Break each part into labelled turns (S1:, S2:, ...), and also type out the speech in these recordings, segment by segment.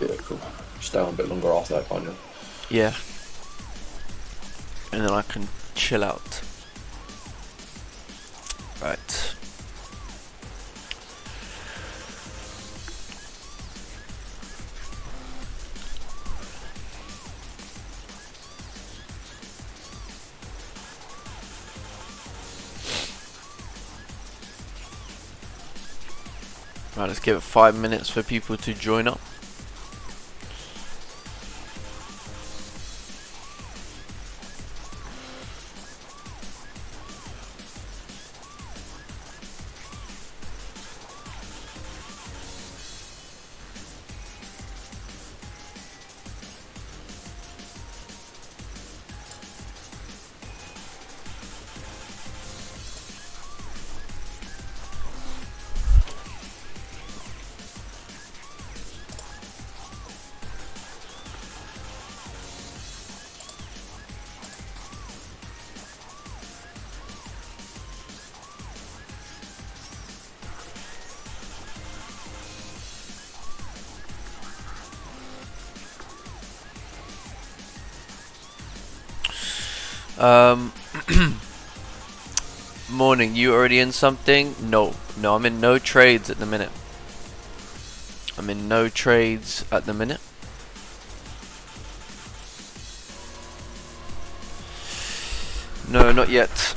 S1: Yeah, cool. Stay on a bit longer after that, can't you?
S2: Yeah. And then I can chill out. Right. Right, let's give it 5 minutes for people to join up. Morning, you already in something? No, I'm in no trades at the minute. I'm in no trades at the minute. No, not yet.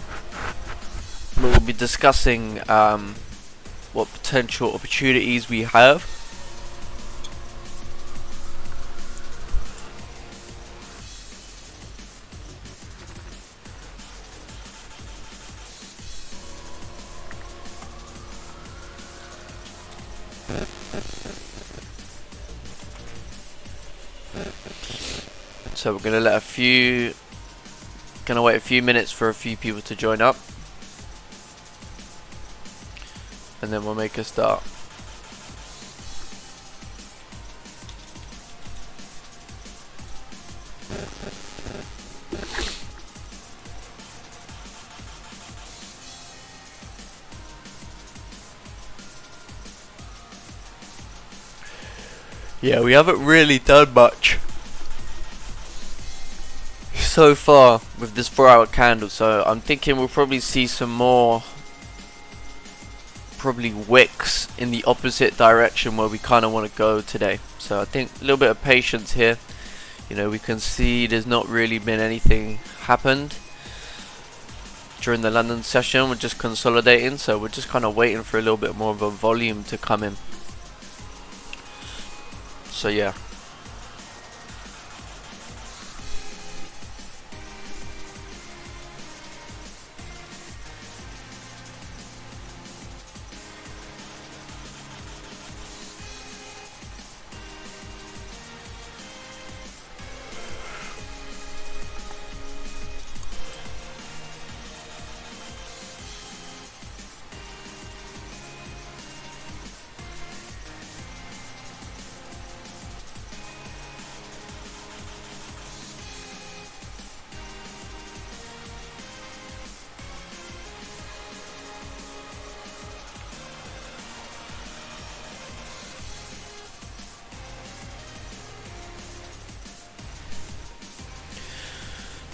S2: We'll be discussing what potential opportunities we have. So we're gonna wait a few minutes for a few people to join up, and then we'll make a start. Yeah, we haven't really done much so far with this 4-hour candle, so I'm thinking we'll probably see some more probably wicks in the opposite direction where we kind of want to go today. So I think a little bit of patience here. You know, we can see there's not really been anything happened during the London session. We're just consolidating, so we're just kind of waiting for a little bit more of a volume to come in. So yeah.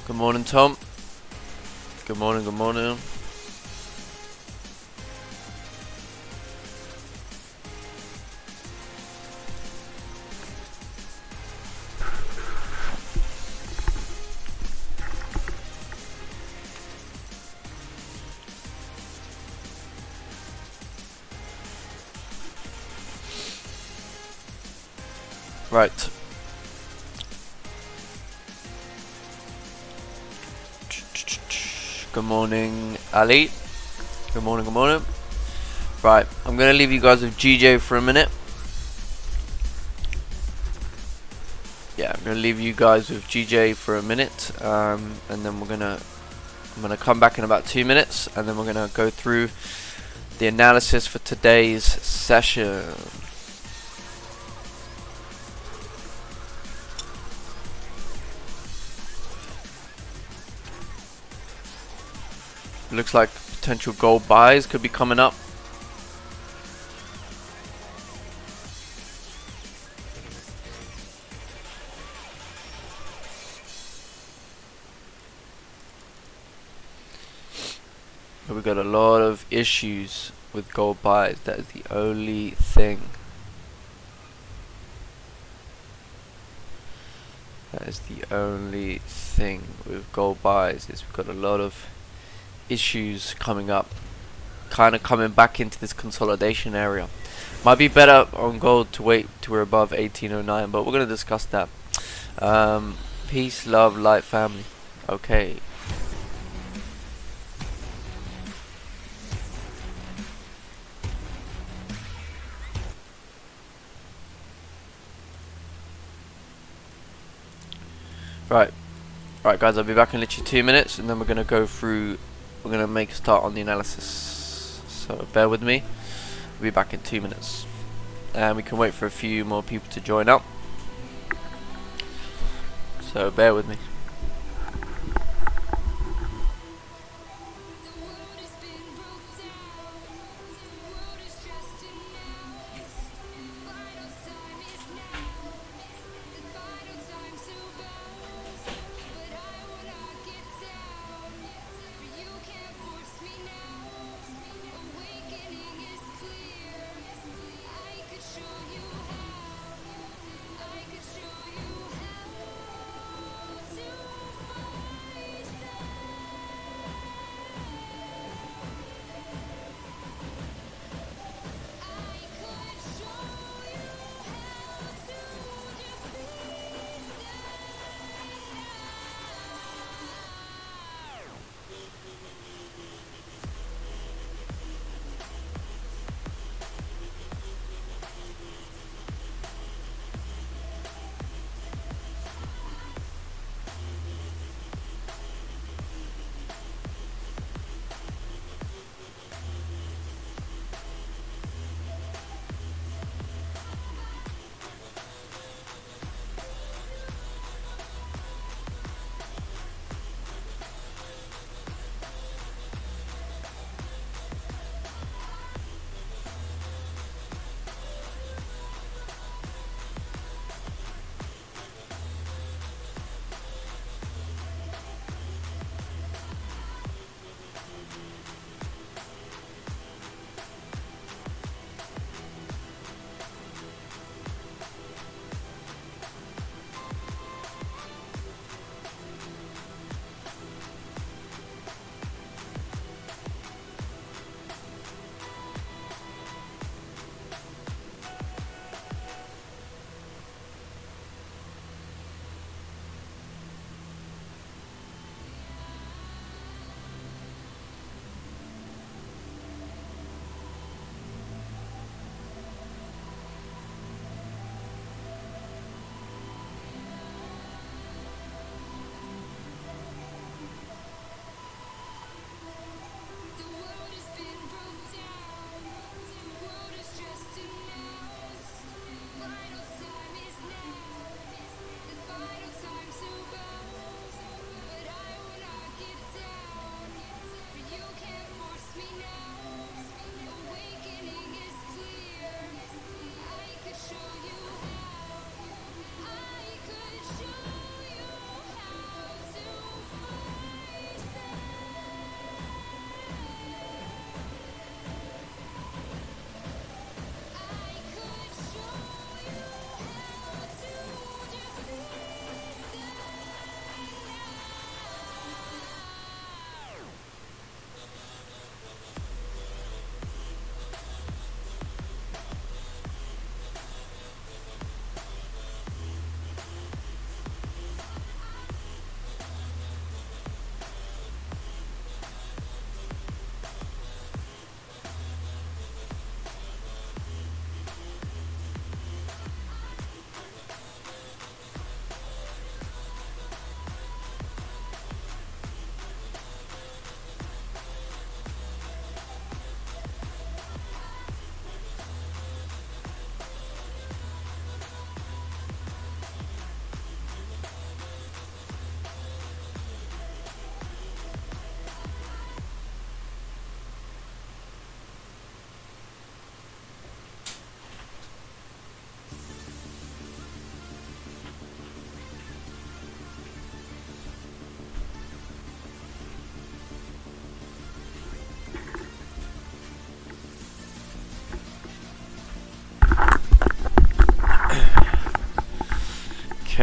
S2: Good morning, Tom. Good morning, good morning. Right. Good morning, Ali. Good morning, good morning. Right, I'm going to leave you guys with GJ for a minute. Yeah, I'm going to leave you guys with GJ for a minute. And then I'm going to come back in about 2 minutes. And then we're going to go through the analysis for today's session. Looks like potential gold buys could be coming up. So we got a lot of issues with gold buys. That is the only thing. That is the only thing with gold buys, is we've got a lot of issues coming up, kind of coming back into this consolidation area. Might be better on gold to wait till we're above 1809, but we're going to discuss that. Peace, love, light, family. Okay. Right guys, I'll be back in literally 2 minutes, and then we're going to go through, we're going to make a start on the analysis. So bear with me. We'll be back in 2 minutes. And we can wait for a few more people to join up. So bear with me.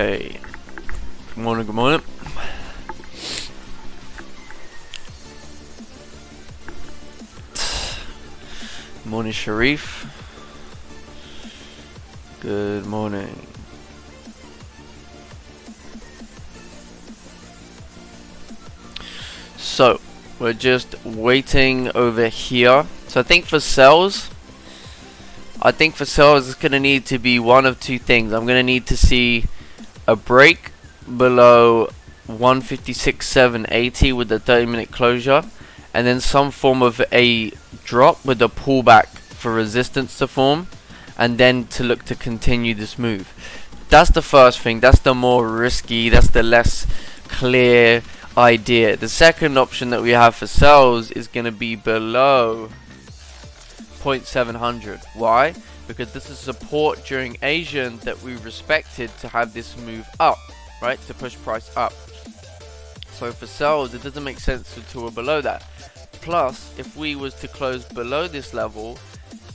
S2: Okay. Good morning, good morning. Good morning, Sharif. Good morning. So, we're just waiting over here. So I think for sells, it's going to need to be one of two things. I'm going to need to see a break below 156.780 with the 30-minute closure, and then some form of a drop with a pullback for resistance to form, and then to look to continue this move. That's the first thing. That's the more risky, that's the less clear idea. The second option that we have for sells is going to be below 0.700. Why? Because this is support during Asian that we respected to have this move up, right? To push price up. So for sells, it doesn't make sense to or below that. Plus, if we was to close below this level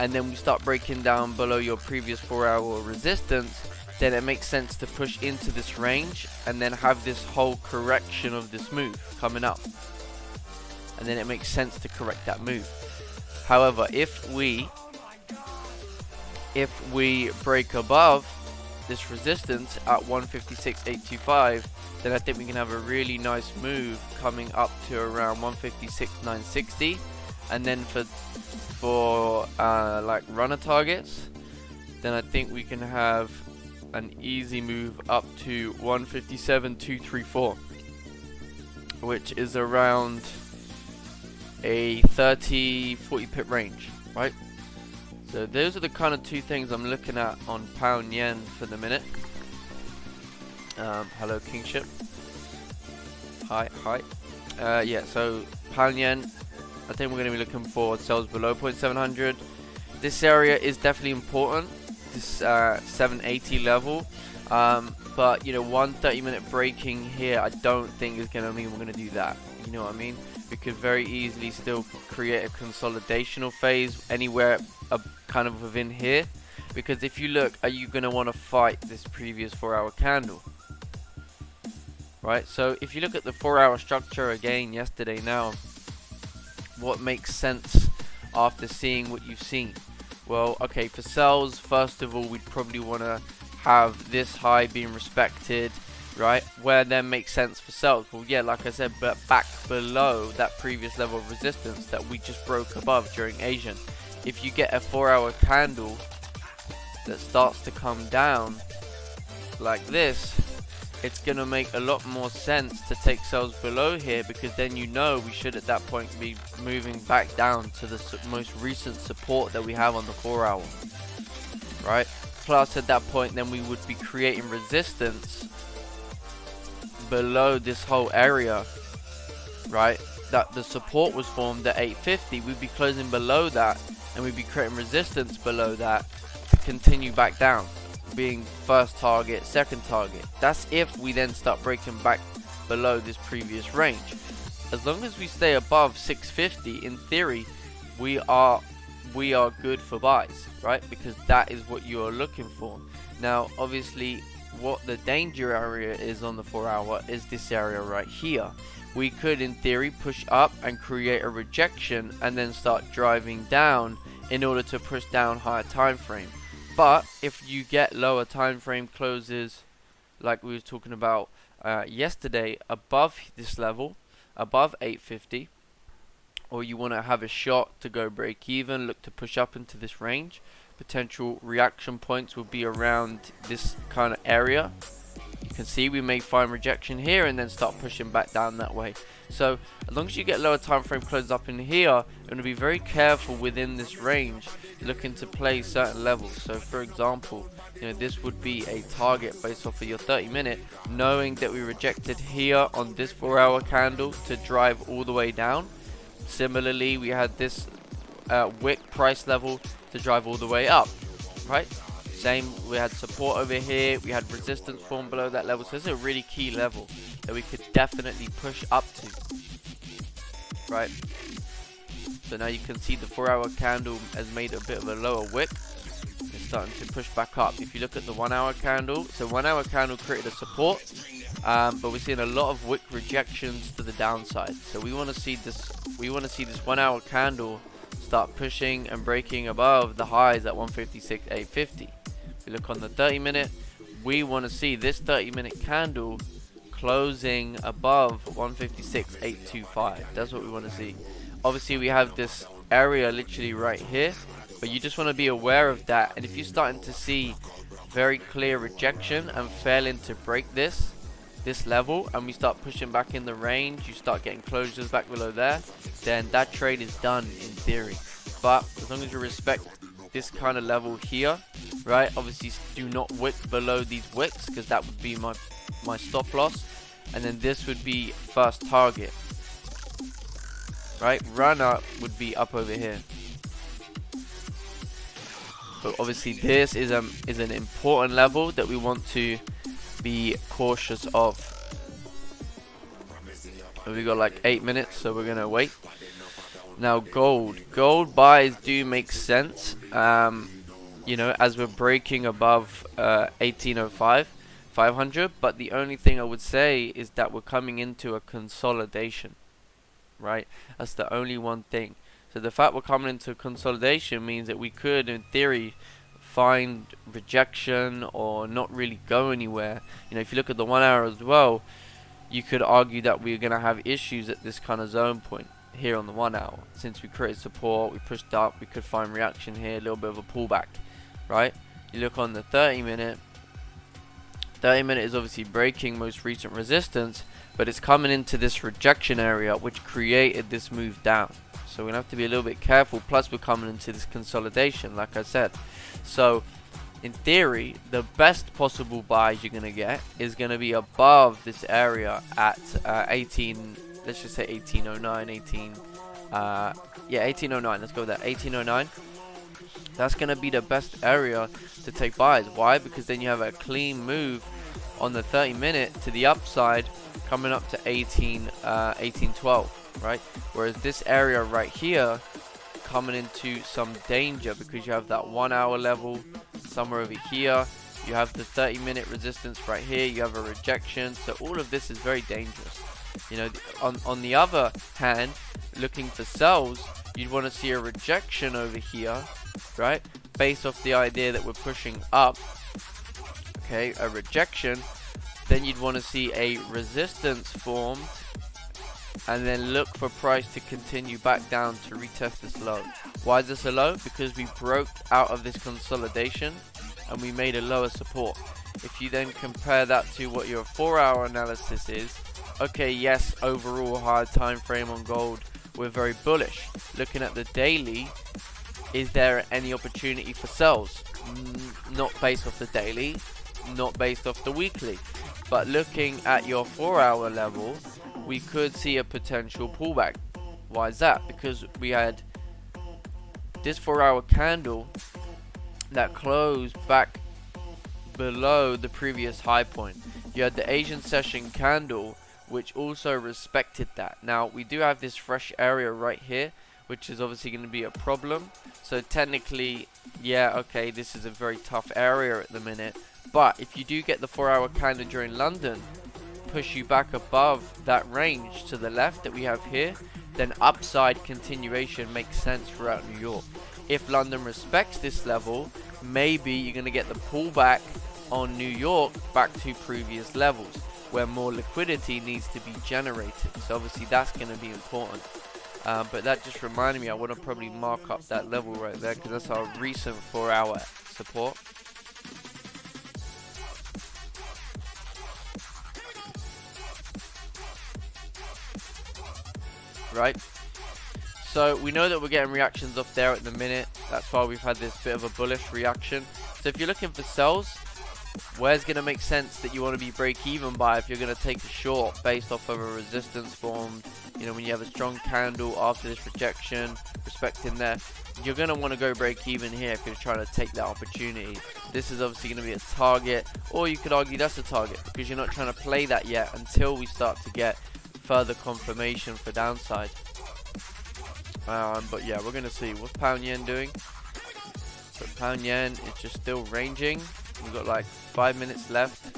S2: and then we start breaking down below your previous 4-hour resistance, then it makes sense to push into this range and then have this whole correction of this move coming up. And then it makes sense to correct that move. However, if we break above this resistance at 156.825, then I think we can have a really nice move coming up to around 156.960, and then for like runner targets, then I think we can have an easy move up to 157.234, which is around a 30-40 pip range, right? So those are the kind of two things I'm looking at on pound yen for the minute. Hello Kingship. Hi. Yeah, so pound yen, I think we're going to be looking for sells below 0.700. This area is definitely important, this 780 level, but you know, one 30-minute breaking here I don't think is going to mean we're going to do that. You know what I mean? We could very easily still create a consolidational phase anywhere kind of within here, because if you look, are you going to want to fight this previous 4-hour candle? Right, so if you look at the 4-hour structure again yesterday now, what makes sense after seeing what you've seen? Well, okay, for sells, first of all, we'd probably want to have this high being respected, right? Where then makes sense for sells? Well, yeah, like I said, but back below that previous level of resistance that we just broke above during Asian. If you get a 4-hour candle that starts to come down like this, it's going to make a lot more sense to take sells below here, because then you know we should at that point be moving back down to the most recent support that we have on the 4-hour, right? Plus at that point then we would be creating resistance below this whole area, right? That the support was formed at 850, we'd be closing below that and we'd be creating resistance below that to continue back down, being first target, second target. That's if we then start breaking back below this previous range. As long as we stay above 650, in theory, we are good for buys, right? Because that is what you are looking for. Now, obviously, what the danger area is on the 4-hour is this area right here. We could, in theory, push up and create a rejection and then start driving down in order to push down higher time frame. But if you get lower time frame closes, like we were talking about yesterday, above this level, above 850, or you want to have a shot to go break even, look to push up into this range, potential reaction points will be around this kind of area. You can see we may find rejection here and then start pushing back down that way. So as long as you get lower time frame closes up in here, you're going to be very careful within this range, looking to play certain levels. So for example, you know, this would be a target based off of your 30-minute, knowing that we rejected here on this 4-hour candle to drive all the way down. Similarly, we had this wick price level to drive all the way up, right? Same, we had support over here, we had resistance formed below that level. So this is a really key level that we could definitely push up to, right? So now you can see the 4-hour candle has made a bit of a lower wick. You can starting to push back up. If you look at the 1 hour candle, so 1 hour candle created a support, but we're seeing a lot of wick rejections to the downside. So we want to see this 1 hour candle start pushing and breaking above the highs at 156.850. If you look on the 30-minute, we want to see this 30-minute candle closing above 156.825. That's what we want to see. Obviously we have this area literally right here, but you just want to be aware of that. And if you're starting to see very clear rejection and failing to break this level, and we start pushing back in the range, you start getting closures back below there, then that trade is done in theory. But as long as you respect this kind of level here, right, obviously do not wick below these wicks, because that would be my stop loss, and then this would be first target, right? Run up would be up over here. But obviously this is an important level that we want to be cautious of. We got like 8 minutes, so we're gonna wait. Now gold buys do make sense, you know, as we're breaking above 1805 500, but the only thing I would say is that we're coming into a consolidation, right? That's the only one thing. So the fact we're coming into consolidation means that we could, in theory, find rejection or not really go anywhere. You know, if you look at the 1 hour as well, you could argue that we're going to have issues at this kind of zone point here on the 1 hour. Since we created support, we pushed up, we could find reaction here, a little bit of a pullback, right? You look on the 30-minute. 30-minute is obviously breaking most recent resistance, but it's coming into this rejection area which created this move down. So we're going to have to be a little bit careful, plus we're coming into this consolidation, like I said. So in theory, the best possible buys you're going to get is going to be above this area at 18, let's just say 1809, 1809, let's go with that, 1809. That's going to be the best area to take buys. Why? Because then you have a clean move on the 30-minute to the upside, coming up to 1812, right? Whereas this area right here coming into some danger, because you have that 1 hour level somewhere over here, you have the 30-minute resistance right here, you have a rejection, so all of this is very dangerous. You know, on the other hand, looking for sells, you'd want to see a rejection over here, right, based off the idea that we're pushing up. Okay, a rejection, then you'd want to see a resistance formed, and then look for price to continue back down to retest this low. Why is this a low? Because we broke out of this consolidation and we made a lower support. If you then compare that to what your 4 hour analysis is, okay, yes, overall higher time frame on gold, we're very bullish. Looking at the daily, is there any opportunity for sells? Not based off the daily, not based off the weekly, but looking at your 4 hour level, we could see a potential pullback. Why is that? Because we had this 4 hour candle that closed back below the previous high point. You had the Asian session candle which also respected that. Now we do have this fresh area right here, which is obviously going to be a problem. So technically, yeah, okay, this is a very tough area at the minute, but if you do get the 4 hour candle during London push you back above that range to the left that we have here, then upside continuation makes sense throughout New York. If London respects this level, maybe you're going to get the pullback on New York back to previous levels where more liquidity needs to be generated. So obviously that's going to be important. But that just reminded me, I want to probably mark up that level right there, because that's our recent 4 hour support. Right, so we know that we're getting reactions off there at the minute. That's why we've had this bit of a bullish reaction. So if you're looking for sells, where's going to make sense that you want to be break even by if you're going to take a short based off of a resistance formed? You know, when you have a strong candle after this rejection, respecting there, you're going to want to go break even here if you're trying to take that opportunity. This is obviously going to be a target, or you could argue that's a target because you're not trying to play that yet until we start to get further confirmation for downside. But yeah, we're going to see what's pound yen doing. So Pound yen is just still ranging. We've got like 5 minutes left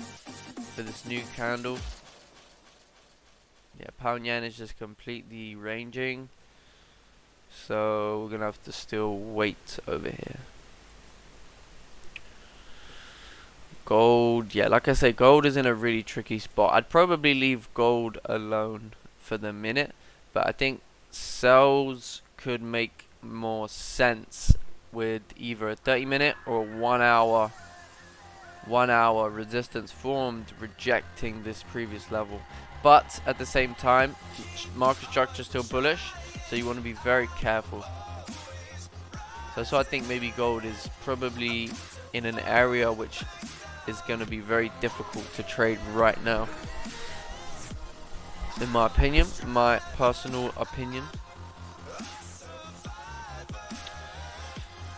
S2: for this new candle. Yeah, pound yen is just completely ranging. So we're gonna have to still wait over here. Gold, yeah, like I say, gold is in a really tricky spot. I'd probably leave gold alone for the minute, but I think sells could make more sense with either a 30-minute or a 1 hour resistance formed rejecting this previous level. But at the same time, market structure is still bullish, so you want to be very careful. So I think maybe gold is probably in an area which is going to be very difficult to trade right now, in my opinion, my personal opinion.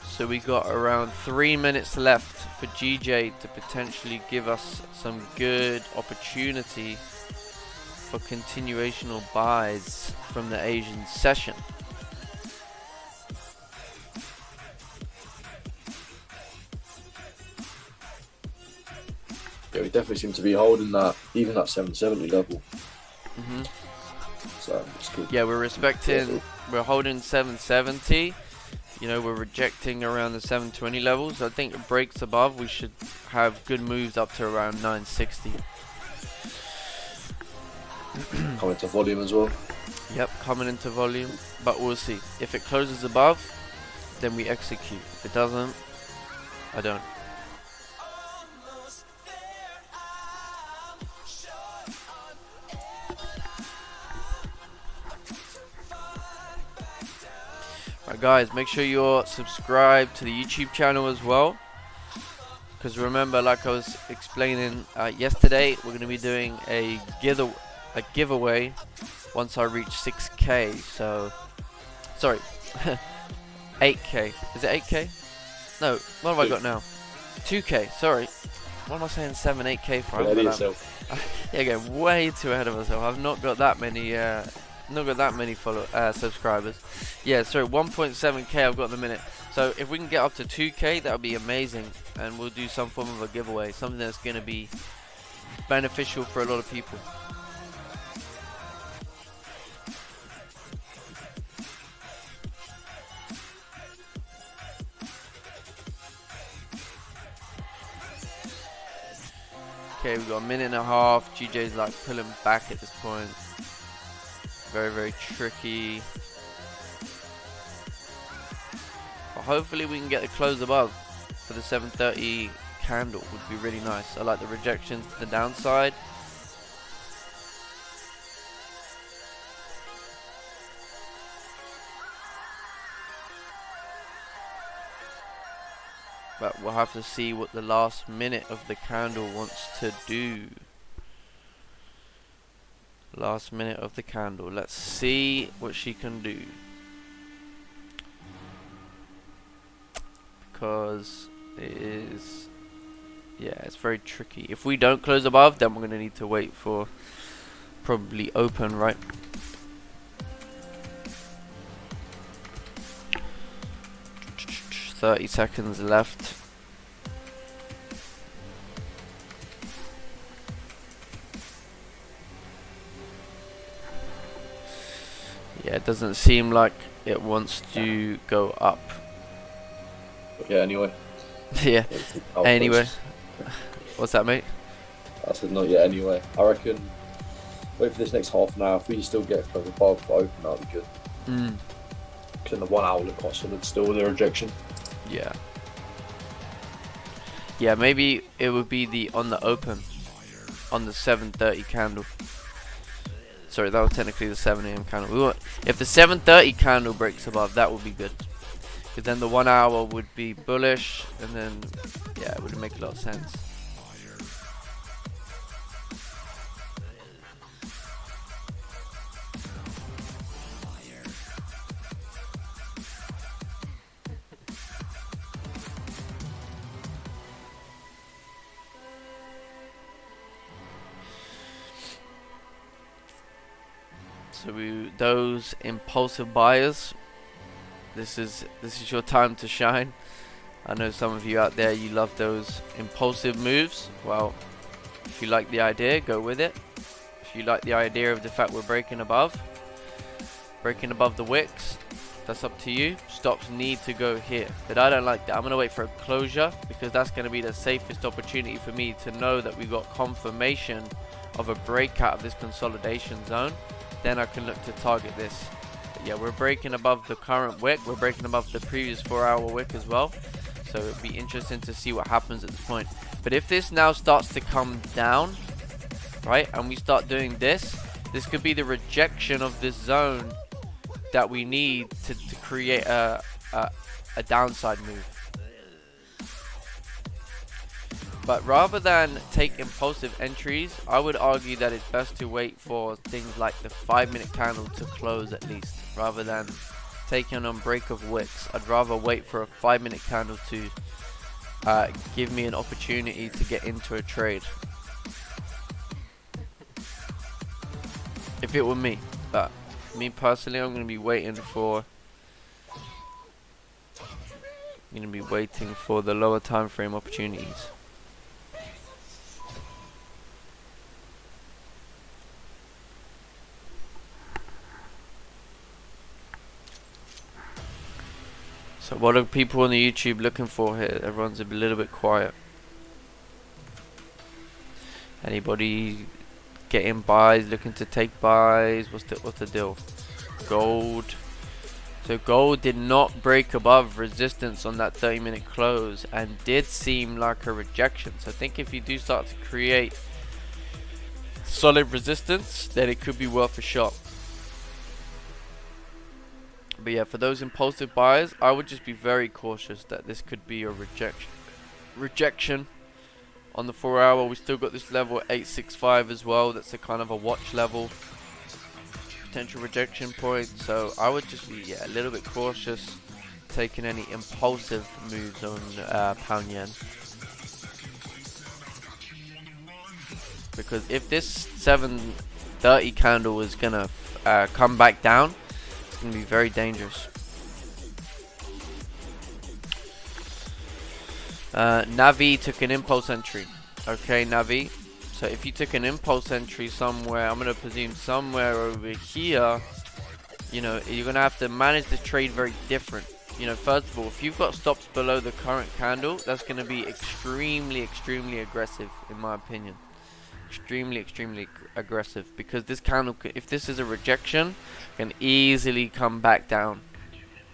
S2: So we got around 3 minutes left for GJ to potentially give us some good opportunity for continuational buys from the Asian session.
S1: Yeah, we definitely seem to be holding that, even that 770 level. So it's good.
S2: Yeah, we're holding 770. You know, we're rejecting around the 720 levels. I think it breaks above, we should have good moves up to around 960.
S1: Coming to volume as well.
S2: Yep, coming into volume, but we'll see. If it closes above, then we execute. If it doesn't, I don't. Right, guys, make sure you're subscribed to the YouTube channel as well, because remember, like I was explaining yesterday, we're going to be doing a giveaway once I reach 6k. So sorry, 8k. Is it 8k? No, what have I got now? 2k. Sorry, what am I saying? 8k for? Yeah, getting way too ahead of myself. I've not got that many subscribers. Yeah, sorry, 1.7k I've got in the minute. So if we can get up to 2k, that would be amazing, and we'll do some form of a giveaway, something that's going to be beneficial for a lot of people. Okay, we've got a minute and a half. GJ's like pulling back at this point. Very, very tricky. But hopefully we can get the close above for the 730 candle. Would be really nice. I like the rejections to the downside. But we'll have to see what the last minute of the candle wants to do. Last minute of the candle. Let's see what she can do. Because it is... yeah, it's very tricky. If we don't close above, then we're going to need to wait for probably open, right? .30 seconds left. Yeah, it doesn't seem like it wants to go up.
S1: Okay, anyway.
S2: Yeah, anyway. What's that, mate?
S1: I said not yet anyway. I reckon wait for this next half an hour. If we still get close above for open, that'll be good. Because in the 1 hour look quite solid still with the rejection.
S2: Yeah. Yeah, maybe it would be the on the open on the 730 candle. Sorry, that was technically the 7 AM candle. If the 730 candle breaks above, that would be good. Because then the 1 hour would be bullish, and then yeah, it would make a lot of sense. So those impulsive buyers, this is your time to shine. I know some of you out there, you love those impulsive moves. Well, if you like the idea, go with it. If you like the idea of the fact we're breaking above the wicks, that's up to you. Stops need to go here, but I don't like that. I'm going to wait for a closure, because that's going to be the safest opportunity for me to know that we've got confirmation of a breakout of this consolidation zone. Then I can look to target this. But yeah, we're breaking above the current wick. We're breaking above the previous 4-hour wick as well. So it'll be interesting to see what happens at this point. But if this now starts to come down, right, and we start doing this, this could be the rejection of this zone that we need to create a downside move. But rather than take impulsive entries, I would argue that it's best to wait for things like the 5-minute candle to close at least, rather than taking on break of wicks. I'd rather wait for a 5-minute candle to give me an opportunity to get into a trade, if it were me. But me personally, I'm going to be waiting for the lower time frame opportunities. So what are people on the YouTube looking for here? Everyone's a little bit quiet. Anybody getting buys, looking to take buys? What's the deal? Gold. So gold did not break above resistance on that 30-minute close and did seem like a rejection. So I think if you do start to create solid resistance, then it could be worth a shot. But yeah, for those impulsive buyers, I would just be very cautious that this could be a rejection. On the 4-hour, we still got this level at 865 as well. That's a kind of a watch level, potential rejection point. So I would just be a little bit cautious taking any impulsive moves on pound yen, because if this 730 candle is gonna come back down, it's gonna be very dangerous. Navi took an impulse entry. Okay, Navi. So if you took an impulse entry somewhere, I'm going to presume somewhere over here, you know, you're going to have to manage the trade very different. You know, first of all, if you've got stops below the current candle, that's going to be extremely aggressive, in my opinion. Extremely aggressive, because this candle, if this is a rejection, can easily come back down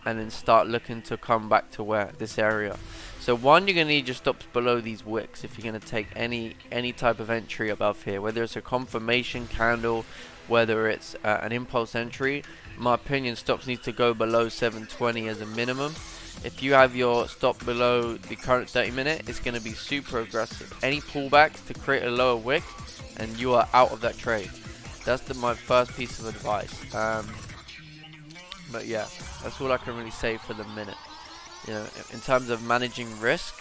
S2: and then start looking to come back to where this area. So one, you're going to need your stops below these wicks if you're going to take any type of entry above here, whether it's a confirmation candle, whether it's an impulse entry. In my opinion, stops need to go below 720 as a minimum. If you have your stop below the current 30-minute, it's going to be super aggressive. Any pullbacks to create a lower wick, and you are out of that trade. That's my first piece of advice. But yeah, that's all I can really say for the minute. You know, in terms of managing risk,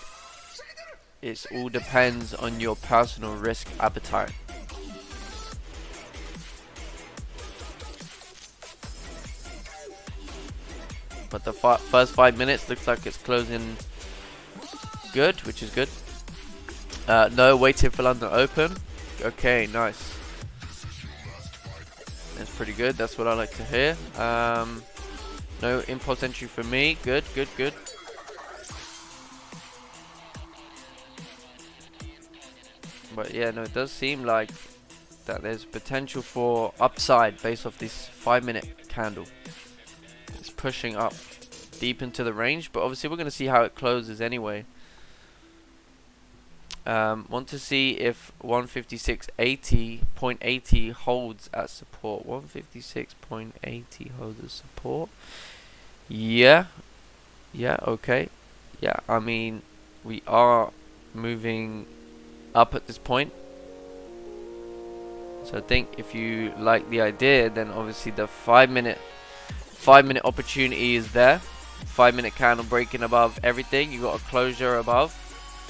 S2: it all depends on your personal risk appetite. But the first 5 minutes looks like it's closing good, which is good. No, waiting for London Open. Okay, nice. That's pretty good. That's what I like to hear. No impulse entry for me. Good. But yeah, no, it does seem like that there's potential for upside based off this 5-minute candle. It's pushing up deep into the range, but obviously we're going to see how it closes anyway. Want to see if 156.80 holds at support. 156.80 holds at support. Yeah, okay. Yeah, I mean, we are moving up at this point. So I think if you like the idea, then obviously the 5-minute opportunity is there. 5-minute candle breaking above everything. You got a closure above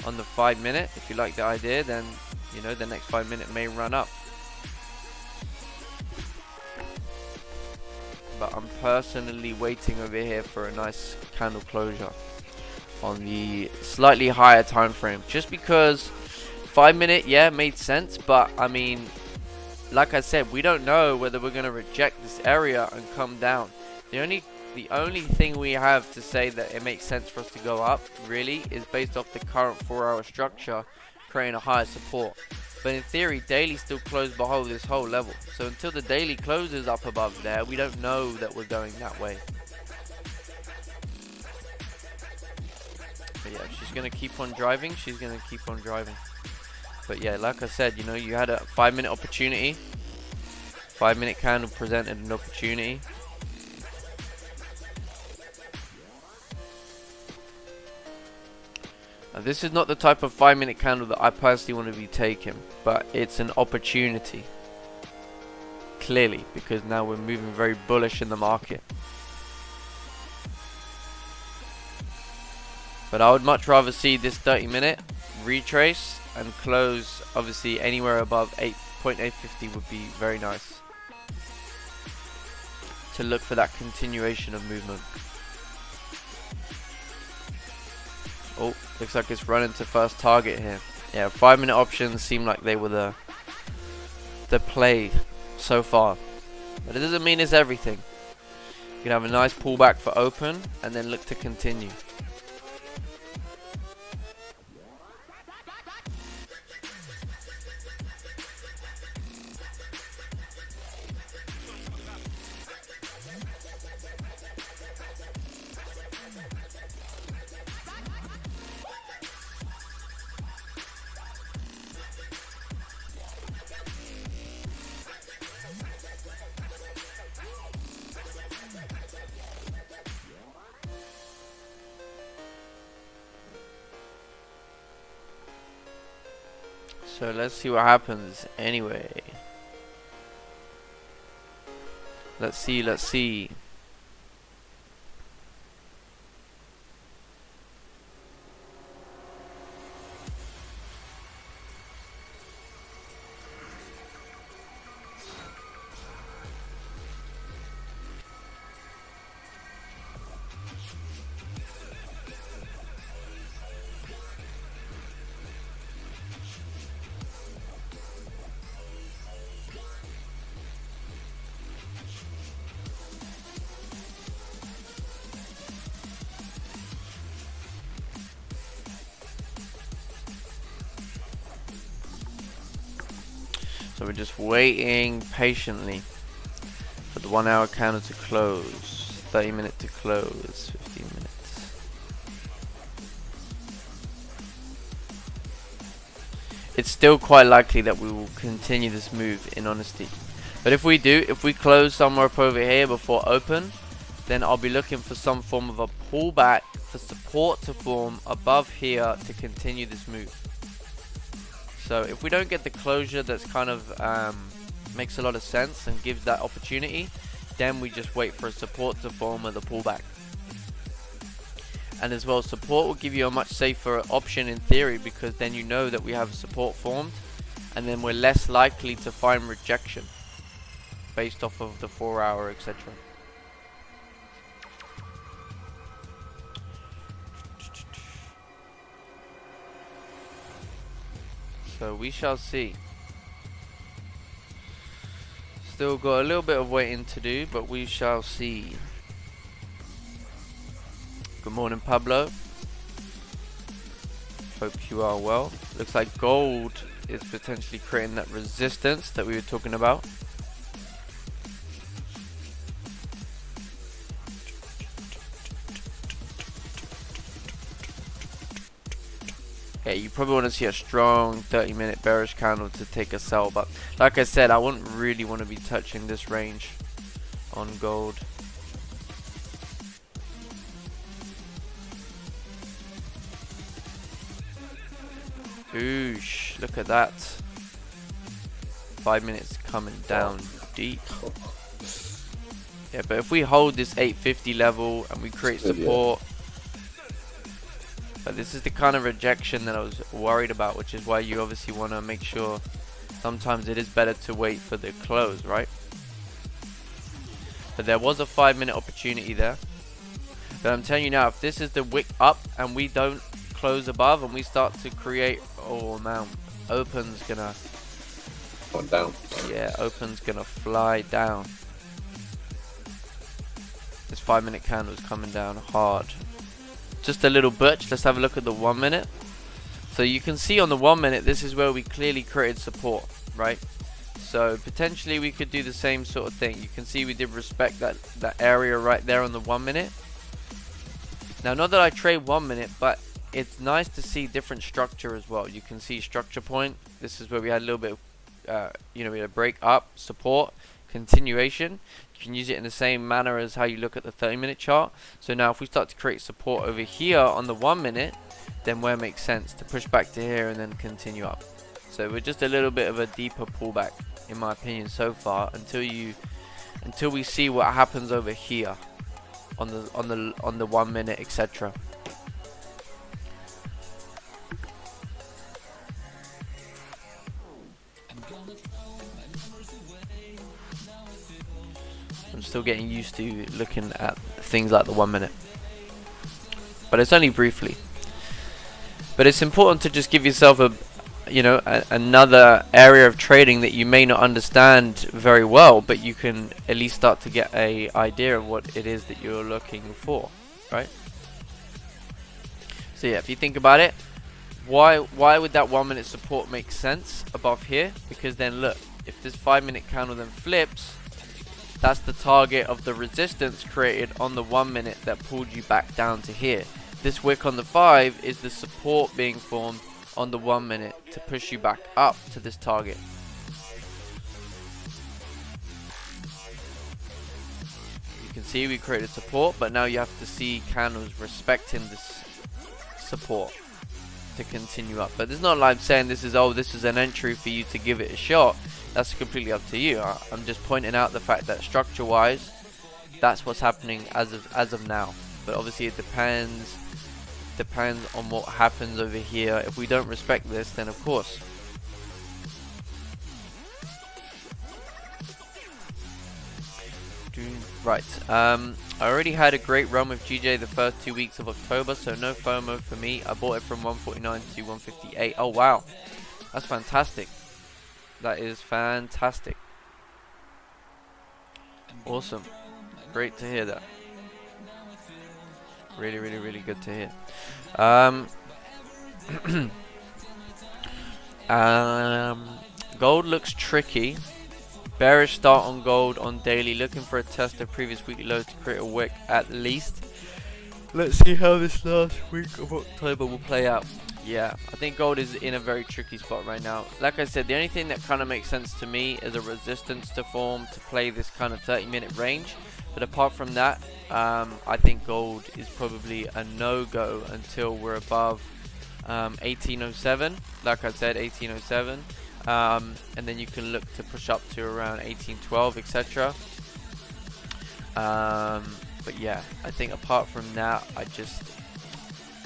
S2: on the 5-minute. If you like the idea, then you know the next 5-minute may run up. But I'm personally waiting over here for a nice candle closure. on the slightly higher time frame, just because 5 minute, yeah, made sense, but I mean, like I said, we don't know whether we're going to reject this area and come down. The only thing we have to say that it makes sense for us to go up really is based off the current 4-hour structure creating a higher support. But in theory, daily still closed below this whole level, so until the daily closes up above there, we don't know that we're going that way. But yeah, if she's going to keep on driving, she's going to keep on driving. But yeah, like I said, you know, you had a 5 minute opportunity. 5 minute candle presented an opportunity. Now, this is not the type of 5 minute candle that I personally want to be taking, but it's an opportunity. Clearly, because now we're moving very bullish in the market. But I would much rather see this 30 minute retrace and close, obviously anywhere above 8.850 would be very nice to look for that continuation of movement. Oh, looks like it's running to first target here. Yeah, 5 minute options seem like they were the play so far, but it doesn't mean it's everything. You can have a nice pullback for open and then look to continue. So let's see what happens anyway. Let's see. So we're just waiting patiently for the 1 hour candle to close, 30 minute to close, 15 minutes. It's still quite likely that we will continue this move, in honesty. But if we close somewhere up over here before open, then I'll be looking for some form of a pullback for support to form above here to continue this move. So if we don't get the closure that's kind of makes a lot of sense and gives that opportunity, then we just wait for a support to form with a pullback. And as well, support will give you a much safer option in theory, because then you know that we have support formed, and then we're less likely to find rejection based off of the 4 hour, etc. So we shall see. Still got a little bit of waiting to do, but we shall see. Good morning, Pablo. Hope you are well. Looks like gold is potentially creating that resistance that we were talking about. Yeah, you probably want to see a strong 30-minute bearish candle to take a sell, but like I said, I wouldn't really want to be touching this range on gold. Oosh, look at that. 5 minutes coming down deep. Yeah, but if we hold this 850 level and we create support, but this is the kind of rejection that I was worried about, which is why you obviously want to make sure sometimes it is better to wait for the close, right? But there was a 5 minute opportunity there. But I'm telling you now, if this is the wick up and we don't close above and we start to create, oh man, open's gonna
S1: going down.
S2: Yeah, open's gonna fly down. This 5 minute candle is coming down hard. Just a little butch. Let's have a look at the 1 minute. So you can see on the 1 minute, this is where we clearly created support, right? So potentially we could do the same sort of thing. You can see we did respect that area right there on the 1 minute. Now, not that I trade 1 minute, but it's nice to see different structure as well. You can see structure point. This is where we had a little bit of, we had a break up, support, continuation. You can use it in the same manner as how you look at the 30-minute chart. So now if we start to create support over here on the 1 minute, then where it makes sense to push back to here and then continue up. So we're just a little bit of a deeper pullback, in my opinion, so far, until we see what happens over here on the 1 minute, etc. I'm still getting used to looking at things like the 1 minute, but it's only briefly. But it's important to just give yourself another area of trading that you may not understand very well, but you can at least start to get a idea of what it is that you're looking for, right? So yeah, if you think about it, why would that 1 minute support make sense above here? Because then look, if this 5 minute candle then flips, that's the target of the resistance created on the 1 minute that pulled you back down to here. This wick on the 5 is the support being formed on the 1 minute to push you back up to this target. You can see we created support, but now you have to see candles respecting this support to continue up. But it's not like I'm saying this is an entry for you to give it a shot. That's completely up to you. I'm just pointing out the fact that structure wise, that's what's happening as of now. But obviously it depends on what happens over here. If we don't respect this, then of course. Right, I already had a great run with GJ the first 2 weeks of October, so no FOMO for me. I bought it from 149 to 158. Oh wow, that's fantastic. That is fantastic. Awesome. Great to hear that. Really, really, really good to hear. Gold looks tricky. Bearish start on gold on daily. Looking for a test of previous weekly low to create a wick at least. Let's see how this last week of October will play out. Yeah, I think gold is in a very tricky spot right now. Like I said, the only thing that kind of makes sense to me is a resistance to form to play this kind of 30-minute range. But apart from that, I think gold is probably a no-go until we're above 1807. Like I said, 1807. And then you can look to push up to around 1812, etc. But yeah, I think apart from that,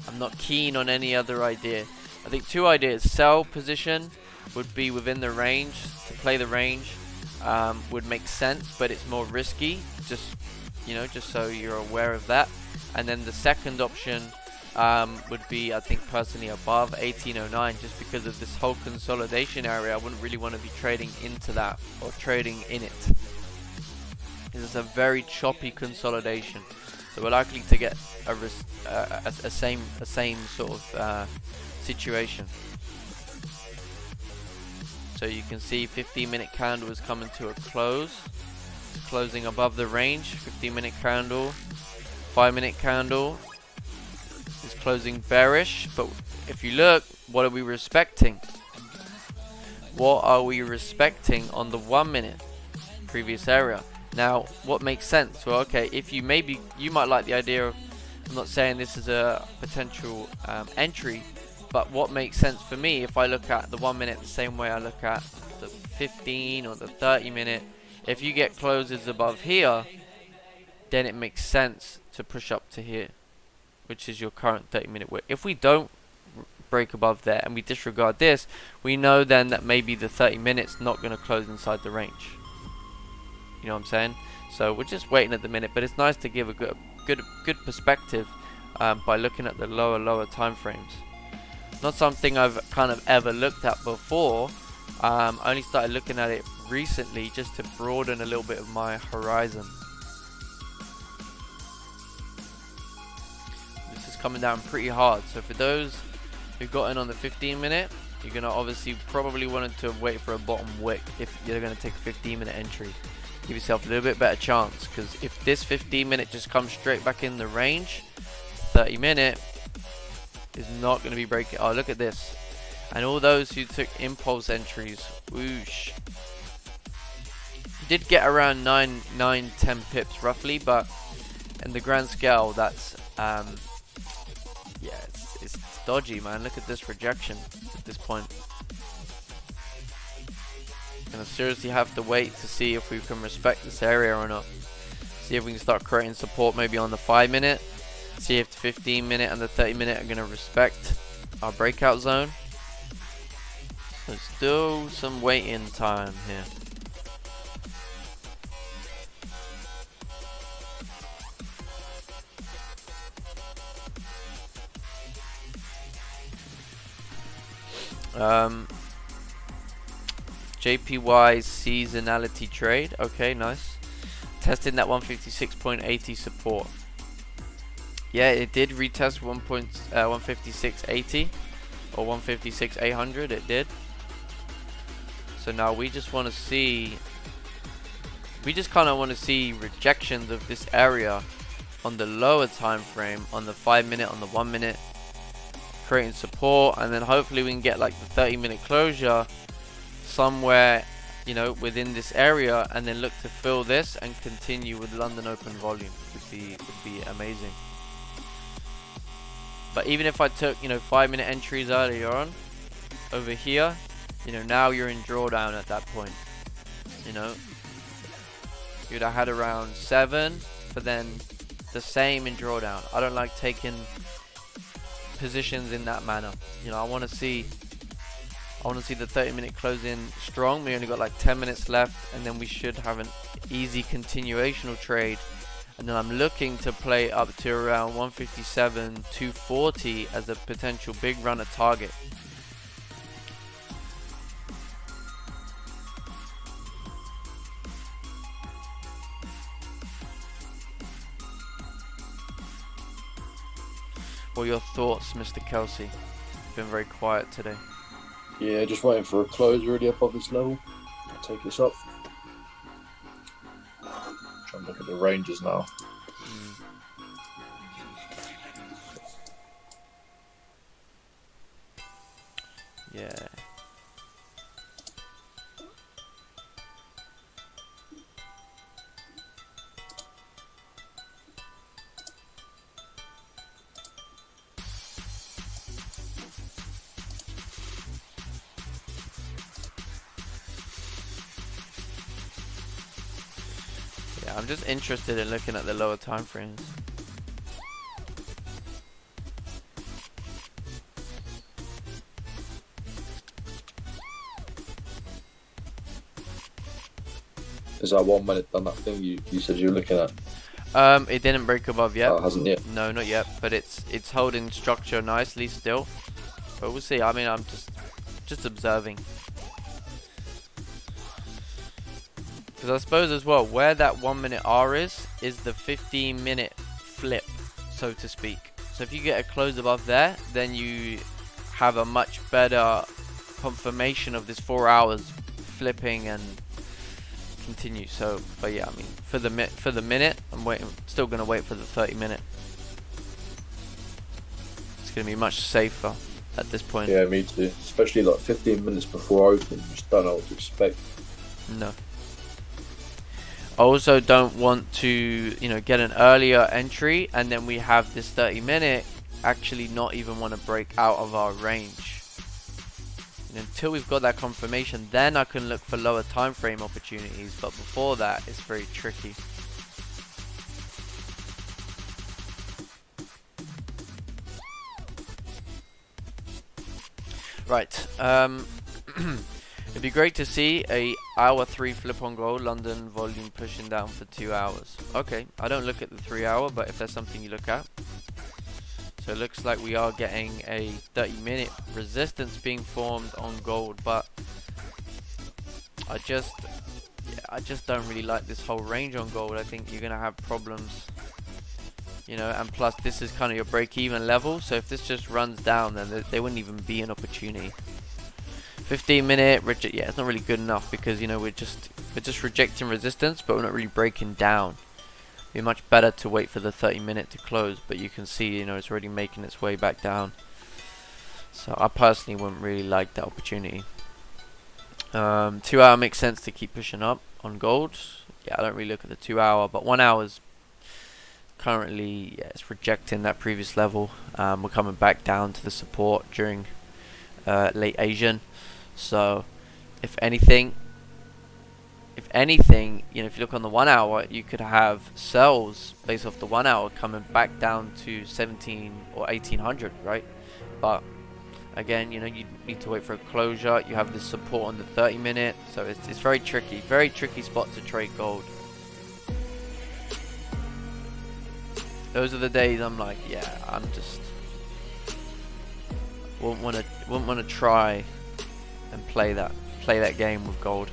S2: I'm not keen on any other idea. I think two ideas: sell position would be within the range, to play the range would make sense, but it's more risky, just so you're aware of that. And then the second option would be, I think personally, above 1809, just because of this whole consolidation area. I wouldn't really want to be trading into that or trading in it. This is a very choppy consolidation, so we're likely to get a same sort of situation. So you can see 15-minute candle is coming to a close. It's closing above the range. 15-minute candle, 5-minute candle is closing bearish. But if you look, what are we respecting? What are we respecting on the 1 minute previous area? Now, what makes sense? Well, okay, if you might like the idea of, I'm not saying this is a potential entry, but what makes sense for me, if I look at the 1 minute the same way I look at the 15 or the 30 minute, if you get closes above here, then it makes sense to push up to here, which is your current 30-minute wick. If we don't break above there and we disregard this, we know then that maybe the 30 minutes not going to close inside the range. You know what I'm saying? So we're just waiting at the minute, but it's nice to give a good perspective by looking at the lower time frames. Not something I've kind of ever looked at before. I only started looking at it recently just to broaden a little bit of my horizon. This is coming down pretty hard. So for those who got in on the 15-minute, you're going to obviously probably want to wait for a bottom wick if you're going to take a 15-minute entry. Give yourself a little bit better chance, because if this 15-minute just comes straight back in the range, 30-minute is not going to be breaking. Oh, look at this. And all those who took impulse entries, whoosh. Did get around 9, 10 pips roughly, but in the grand scale, that's yeah, it's dodgy, man. Look at this rejection at this point. Gonna seriously have to wait to see if we can respect this area or not. See if we can start creating support maybe on the 5-minute. See if the 15-minute and the 30-minute are gonna respect our breakout zone. There's still some waiting time here. JPY seasonality trade. Okay, nice. Testing that 156.80 support. Yeah, it did retest 156.80 or 156.800. It did. So now we just want to see. We just kind of want to see rejections of this area on the lower time frame, on the 5-minute, on the 1-minute, creating support, and then hopefully we can get like the 30-minute closure somewhere, you know, within this area, and then look to fill this and continue with London Open volume. Would be amazing. But even if I took, you know, 5-minute entries earlier on over here, you know, now you're in drawdown at that point. You know, you'd have had around 7 for then the same in drawdown. I don't like taking positions in that manner. You know, I want to see the 30-minute close in strong. We only got like 10 minutes left, and then we should have an easy continuational trade. And then I'm looking to play up to around 157, 240 as a potential big runner target. What are your thoughts, Mr. Kelsey? You've been very quiet today.
S1: Yeah, just waiting for a close really above this level. I'll take this up. Try and look at the ranges now.
S2: Yeah. I'm just interested in looking at the lower time frames.
S1: Is that 1 minute done that thing you said you were looking at?
S2: It didn't break above yet.
S1: Oh, it hasn't yet?
S2: No, not yet. But it's holding structure nicely still. But we'll see. I mean, I'm just observing. Because I suppose as well, where that 1 minute R is the 15-minute flip, so to speak. So if you get a close above there, then you have a much better confirmation of this 4 hours flipping and continue. So, but yeah, I mean, for the minute, I'm still gonna wait for the 30-minute. It's gonna be much safer at this point.
S1: Yeah, me too. Especially like 15 minutes before open, just don't know what to expect.
S2: No. I also don't want to, you know, get an earlier entry and then we have this 30-minute actually not even want to break out of our range. And until we've got that confirmation, then I can look for lower time frame opportunities. But before that, it's very tricky. Right. It'd be great to see a hour 3 flip on gold, London volume pushing down for 2 hours. Okay, I don't look at the 3 hour, but if there's something you look at. So it looks like we are getting a 30-minute resistance being formed on gold, but I just don't really like this whole range on gold. I think you're gonna have problems, you know, and plus this is kind of your break-even level. So if this just runs down, then there wouldn't even be an opportunity. 15-minute reject, yeah, it's not really good enough because, you know, we're just rejecting resistance, but we're not really breaking down. It'd be much better to wait for the 30-minute to close, but you can see, you know, it's already making its way back down. So I personally wouldn't really like that opportunity. 2 hour makes sense to keep pushing up on gold. Yeah, I don't really look at the 2 hour, but 1 hour's currently, yeah, it's rejecting that previous level. We're coming back down to the support during late Asian. So if anything, you know, if you look on the 1 hour, you could have sells based off the 1 hour coming back down to 17 or 1800, right? But again, you know, you need to wait for a closure. You have this support on the 30-minute, so it's very tricky spot to trade gold. Those are the days I'm like, yeah, I'm just wouldn't want to try and play that game with gold.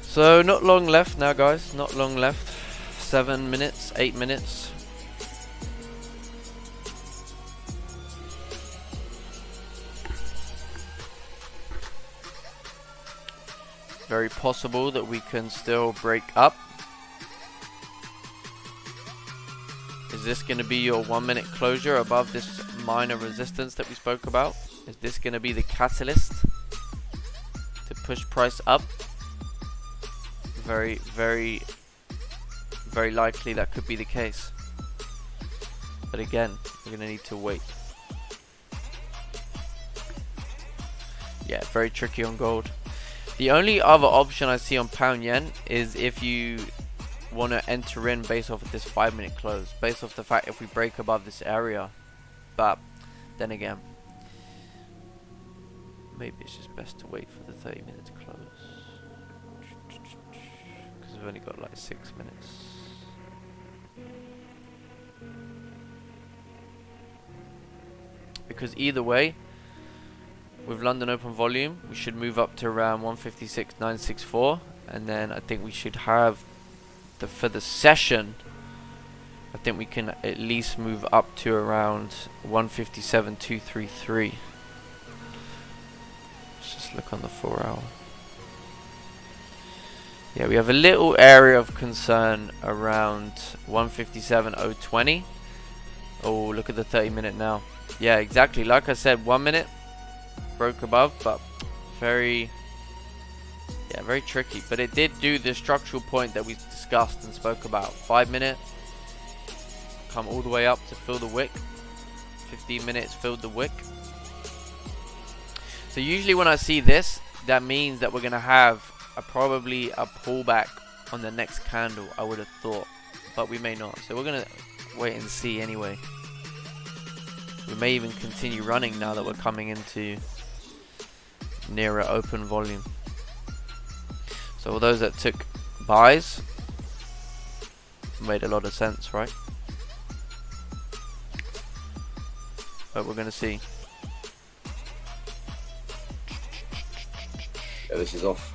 S2: So not long left now, guys. Not long left. 7 minutes, 8 minutes. Very possible that we can still break up. Is this going to be your 1 minute closure above this minor resistance that we spoke about? Is this going to be the catalyst to push price up? Very, very, very likely that could be the case. But again, we're going to need to wait. Yeah, very tricky on gold. The only other option I see on pound yen is if you want to enter in based off of this 5 minute close, based off the fact if we break above this area. But then again, maybe it's just best to wait for the 30 minutes to close, because we've only got like 6 minutes. Because either way, with London open volume, we should move up to around 156.964, and then I think we should have for the session, I think we can at least move up to around 157.233. Let's just look on the 4 hour. Yeah, we have a little area of concern around 157.020. Oh, look at the 30 minute now. Yeah, exactly. Like I said, 1 minute broke above, but very tricky. But it did do the structural point that we discussed and spoke about. 5 minute, come all the way up to fill the wick. 15 minutes filled the wick. So usually when I see this, that means that we're going to have probably a pullback on the next candle, I would have thought. But we may not. So we're going to wait and see anyway. We may even continue running now that we're coming into nearer open volume. So all those that took buys made a lot of sense, right? But we're going to see.
S1: Yeah, this is off.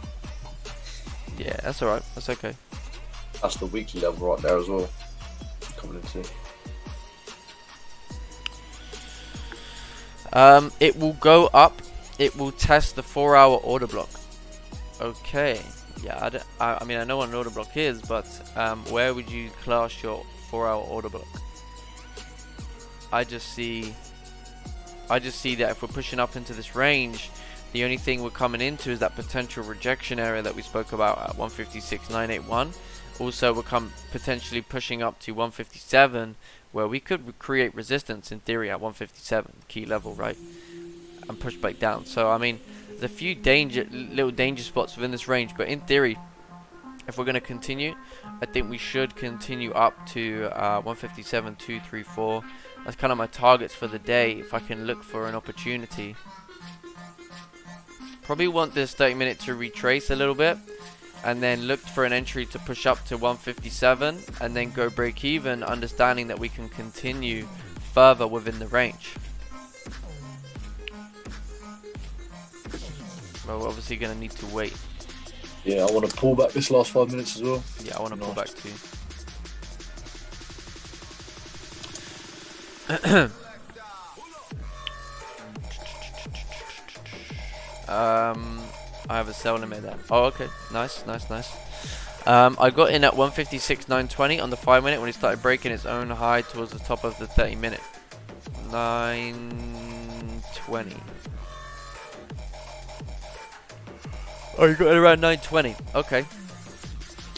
S2: Yeah, that's alright. That's okay.
S1: That's the weekly level right there as well. Coming into.
S2: It will go up. It will test the 4 hour order block. Okay. Yeah, I mean, I know what an order block is, but where would you class your 4 hour order block? I just see that if we're pushing up into this range, the only thing we're coming into is that potential rejection area that we spoke about at 156.981. Also, we're potentially pushing up to 157, where we could create resistance in theory at 157, key level, right? And push back down. So, I mean, there's a few little danger spots within this range, but in theory, if we're going to continue, I think we should continue up to 157.234. That's kind of my targets for the day. If I can look for an opportunity Probably want this 30-minute to retrace a little bit, and then look for an entry to push up to 157, and then go break even, understanding that we can continue further within the range. Well, we're obviously going to need to wait.
S1: Yeah, I want to pull back this last 5 minutes as well.
S2: Yeah, I want to pull back too. I have a sell limit there. Oh, okay. Nice. I got in at 156.920 on the 5 minute when he started breaking its own high towards the top of the 30 minute. 920. Oh, you got it around 920. Okay.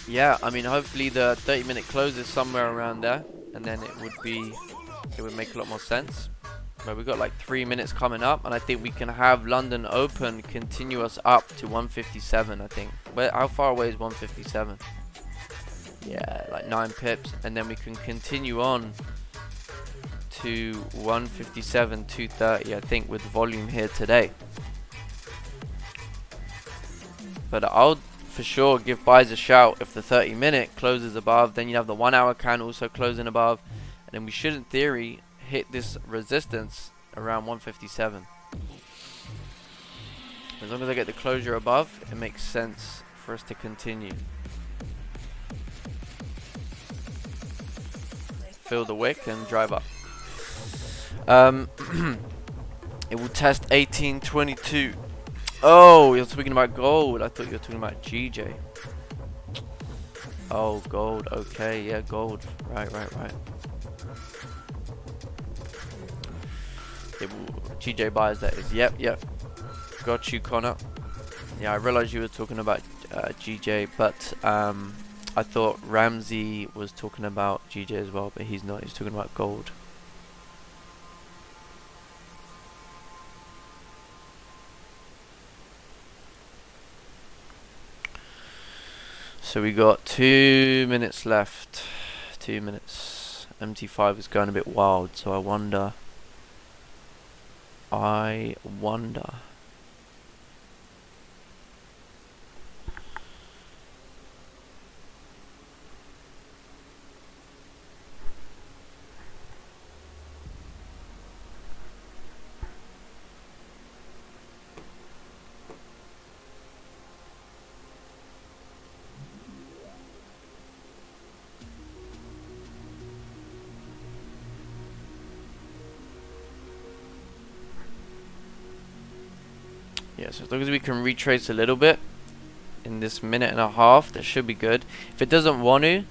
S2: Yeah, I mean, hopefully the 30-minute close is somewhere around there, and then it would make a lot more sense. But we've got like 3 minutes coming up, and I think we can have London Open continue us up to 157. I think. How far away is 157? Yeah, like 9 pips, and then we can continue on to 157, 230. I think with volume here today. But I'll for sure give buys a shout if the 30-minute closes above. Then you have the 1 hour candle also closing above, and then we should in theory hit this resistance around 157. As long as I get the closure above, it makes sense for us to continue. Fill the wick and drive up. It will test 1822. Oh, you're speaking about gold. I thought you were talking about GJ. Oh, gold. Okay, yeah, gold. Right. GJ buys, that is. Yep. Got you, Connor. Yeah, I realized you were talking about GJ, but I thought Ramsey was talking about GJ as well, but he's not. He's talking about gold. So we got 2 minutes left. 2 minutes. MT5 is going a bit wild, so I wonder. Yeah, so as long as we can retrace a little bit in this minute and a half, that should be good. If it doesn't want to,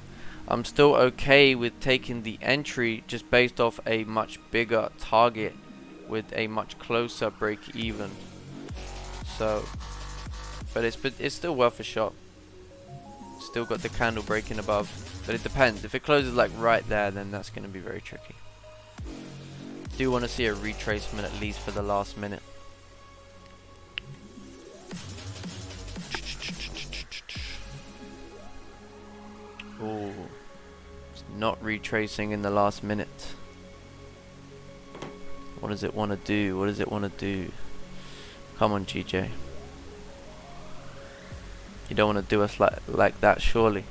S2: I'm still okay with taking the entry just based off a much bigger target with a much closer break even. So, but it's still worth a shot. Still got the candle breaking above, but it depends. If it closes like right there, then that's going to be very tricky. Do want to see a retracement at least for the last minute. Oh, it's not retracing in the last minute. What does it want to do? Come on, GJ. You don't want to do us like that, surely.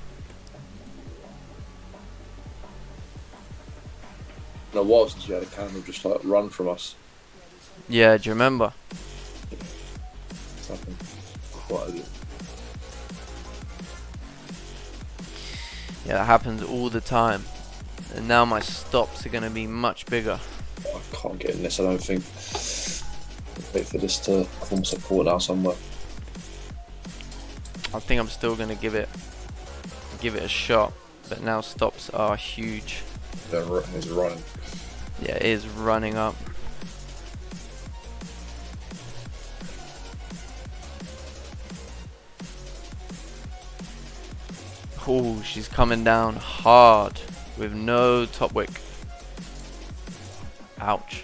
S1: In a while since you had a candle just like run from us.
S2: Yeah, do you remember?
S1: It's happened quite a bit.
S2: Yeah, that happens all the time. And now my stops are going to be much bigger.
S1: I can't get in this, I don't think. Wait for this to form support now somewhere.
S2: I think I'm still going to give it a shot. But now stops are huge.
S1: It's running.
S2: Yeah, it is running up. Oh, she's coming down hard with no top wick. Ouch.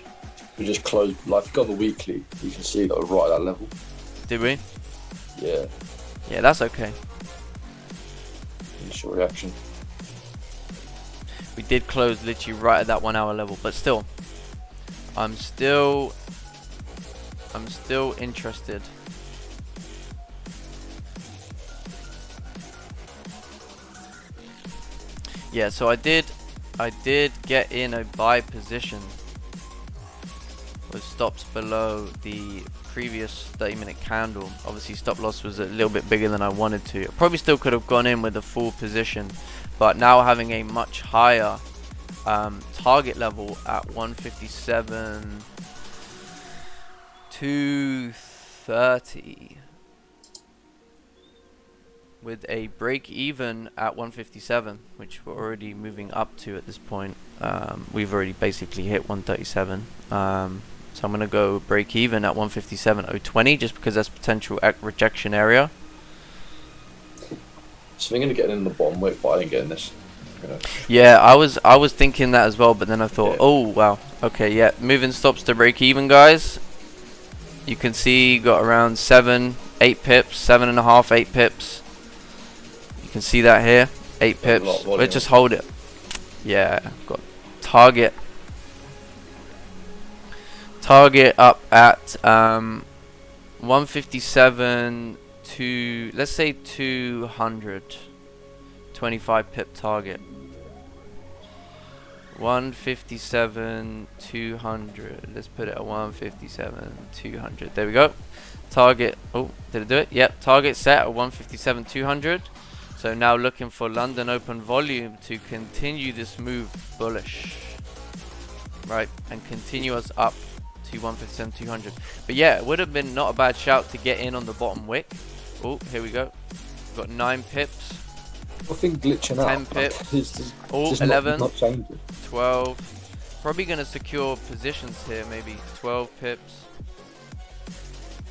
S1: We just closed, like, if you go the weekly, you can see that we're right at that level.
S2: Did we?
S1: Yeah.
S2: Yeah, that's okay.
S1: Initial reaction.
S2: We did close literally right at that 1 hour level, but still, I'm still interested Yeah, so I did get in a buy position with stops below the previous 30-minute candle. Obviously stop loss was a little bit bigger than I wanted to. I probably still could have gone in with a full position, but now having a much higher target level at 157 230 with a break even at 157, which we're already moving up to at this point. We've already basically hit 137. So I'm going to go break even at 157.020 just because that's potential rejection area.
S1: So thinking of getting in the bottom wick, but I didn't get in this.
S2: Yeah, I was thinking that as well, but then I thought, oh wow, okay, yeah, moving stops to break even, guys. You can see got around 7, 8 pips, 7.5, 8 pips. You can see that here, 8 pips. Let's just hold it. Yeah, got target up at 157 to, let's say 200, 25 pip target. 157 200. Let's put it at 157 200. There we go. Target. Oh, did it do it? Yep. Target set at 157 200. So now looking for London Open volume to continue this move bullish, right, and continue us up to 157 200. But yeah, it would have been not a bad shout to get in on the bottom wick. Oh, here we go. We've got 9 pips.
S1: Nothing glitching
S2: 10
S1: out.
S2: pips.
S1: Just
S2: 11.
S1: Not changing.
S2: 12. Probably going to secure positions here, maybe 12 pips.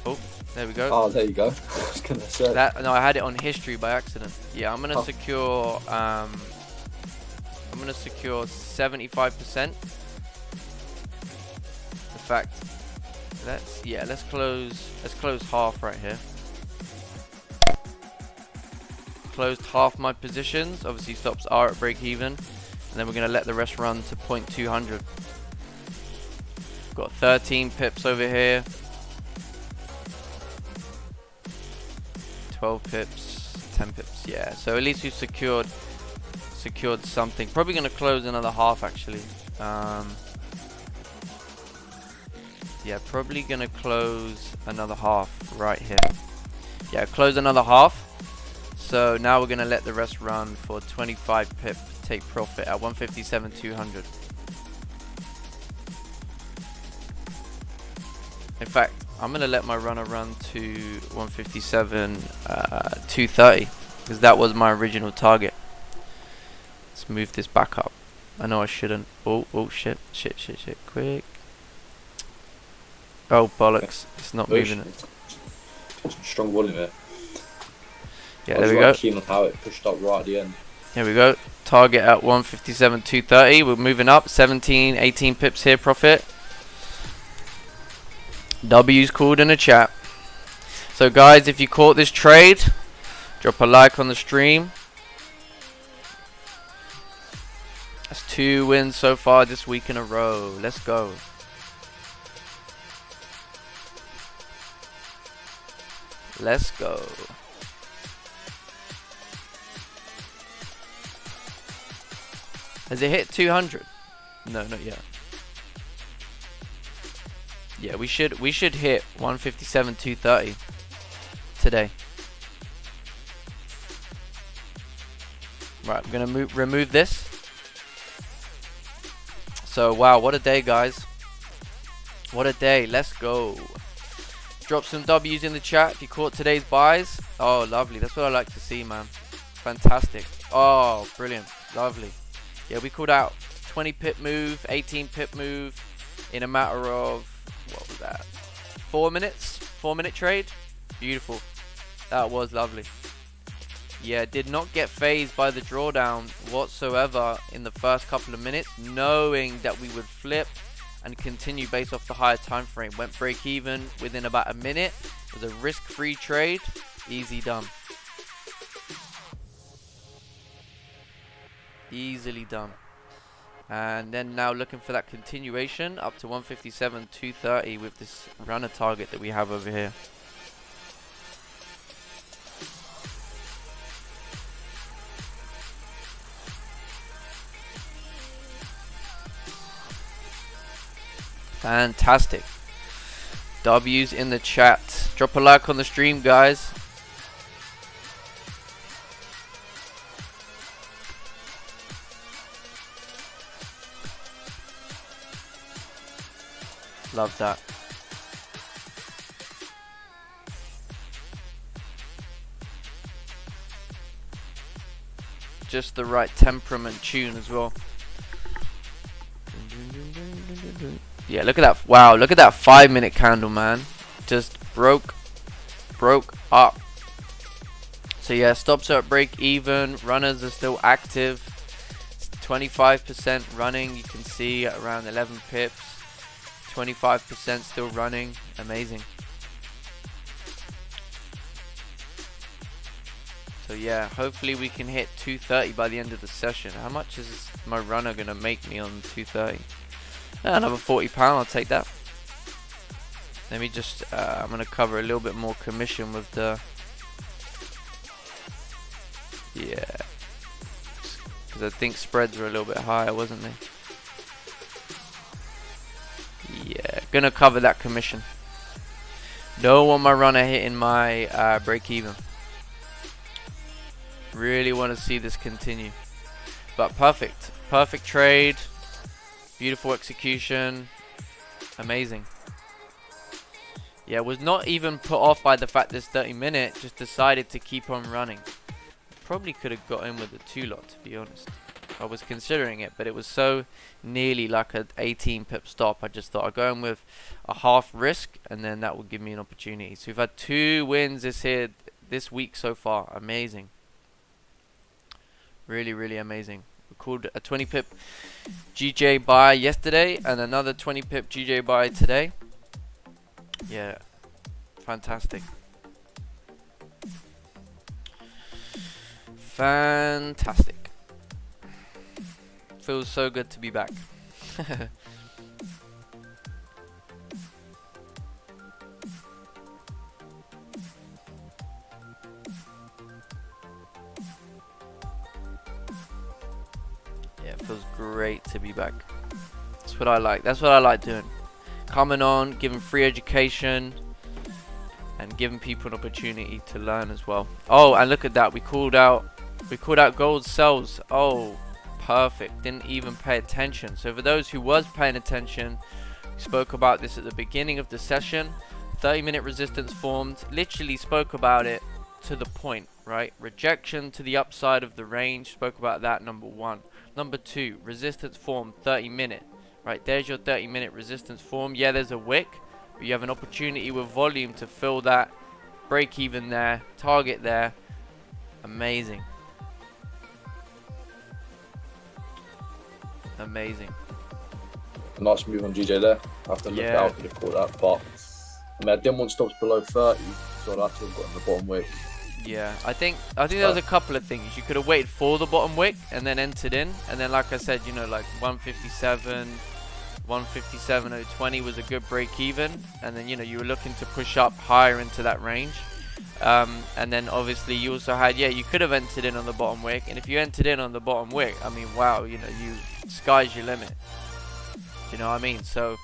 S2: Oh, there we go.
S1: Oh, there you go. I was going to say.
S2: That, no, I had it on history by accident. Yeah, I'm going to secure 75%. In fact, let's close half right here. Closed half my positions. Obviously stops are at break even, and then we're going to let the rest run to 0.200. Got 13 pips over here, 12 pips, 10 pips. Yeah, so at least we've secured something. Probably going to close another half actually. Yeah, probably going to close another half right here. Yeah, close another half. So now we're going to let the rest run for 25 pip take profit at 157 200. In fact, I'm going to let my runner run to 157 230 because that was my original target. Let's move this back up. I know I shouldn't. Oh shit, quick. Oh bollocks, it's not moving it.
S1: Strong volume there.
S2: Yeah, there we go.
S1: Keen on how it pushed up right at the end.
S2: Here we go. Target at 157 230. We're moving up. 17, 18 pips here profit. W's called in the chat. So guys, if you caught this trade, drop a like on the stream. That's 2 wins so far this week in a row. Let's go. Let's go. Has it hit 200? No, not yet. Yeah, we should hit 157 230 today. Right, I'm gonna remove this. So wow, what a day, guys! What a day. Let's go. Drop some W's in the chat if you caught today's buys. Oh, lovely. That's what I like to see, man. Fantastic. Oh, brilliant. Lovely. Yeah, we called out 20 pip move, 18 pip move in a matter of, what was that? 4 minutes? 4-minute trade? Beautiful. That was lovely. Yeah, did not get phased by the drawdown whatsoever in the first couple of minutes, knowing that we would flip and continue based off the higher time frame. Went break even within about a minute. It was a risk-free trade. Easy done. Easily done. And then now looking for that continuation up to 157 230 with this runner target that we have over here. Fantastic. W's in the chat. Drop a like on the stream, guys. Love that. Just the right temperament tune as well. Yeah, look at that. Wow, look at that 5-minute candle, man. Just broke up. So yeah, stops are at break even. Runners are still active. 25% running. You can see at around 11 pips. 25% still running. Amazing. So yeah, hopefully we can hit 230 by the end of the session. How much is my runner gonna make me on 230? Another £40, I'll take that. Let me just, I'm gonna cover a little bit more commission with the, yeah, because I think spreads were a little bit higher, wasn't they? Yeah, gonna cover that commission. Don't want my runner hitting my break even. Really want to see this continue. But perfect trade, beautiful execution, amazing. Yeah, was not even put off by the fact this 30-minute, just decided to keep on running. Probably could have got in with a 2-lot, to be honest. I was considering it, but it was so nearly like an 18 pip stop. I just thought I'd go in with a half risk, and then that would give me an opportunity. So we've had 2 wins this week so far. Amazing. Really amazing. We called a 20 pip GJ buy yesterday and another 20 pip GJ buy today. Yeah, fantastic. Fantastic. Feels so good to be back. Yeah, it feels great to be back. That's what I like. That's what I like doing. Coming on, giving free education, and giving people an opportunity to learn as well. Oh, and look at that. We called out gold sells. Oh, perfect. Didn't even pay attention. So for those who was paying attention, we spoke about this at the beginning of the session. 30-minute resistance formed. Literally spoke about it to the point, right? Rejection to the upside of the range. Spoke about that, number 1. Number 2, resistance formed 30-minute. Right, there's your 30-minute resistance form. Yeah, there's a wick, but you have an opportunity with volume to fill that. Break even there, target there. Amazing. Amazing.
S1: A nice move on GJ there. I have to look it out to call that, but I mean, I didn't want stops below 30, so I'd have to have gotten the bottom wick.
S2: Yeah, I think there was a couple of things. You could have waited for the bottom wick and then entered in, and then like I said, you know, like 157.020 was a good break even, and then you know you were looking to push up higher into that range, and then obviously you also had, yeah, you could have entered in on the bottom wick, and if you entered in on the bottom wick, I mean, wow, you know, sky's your limit. Do you know what I mean? So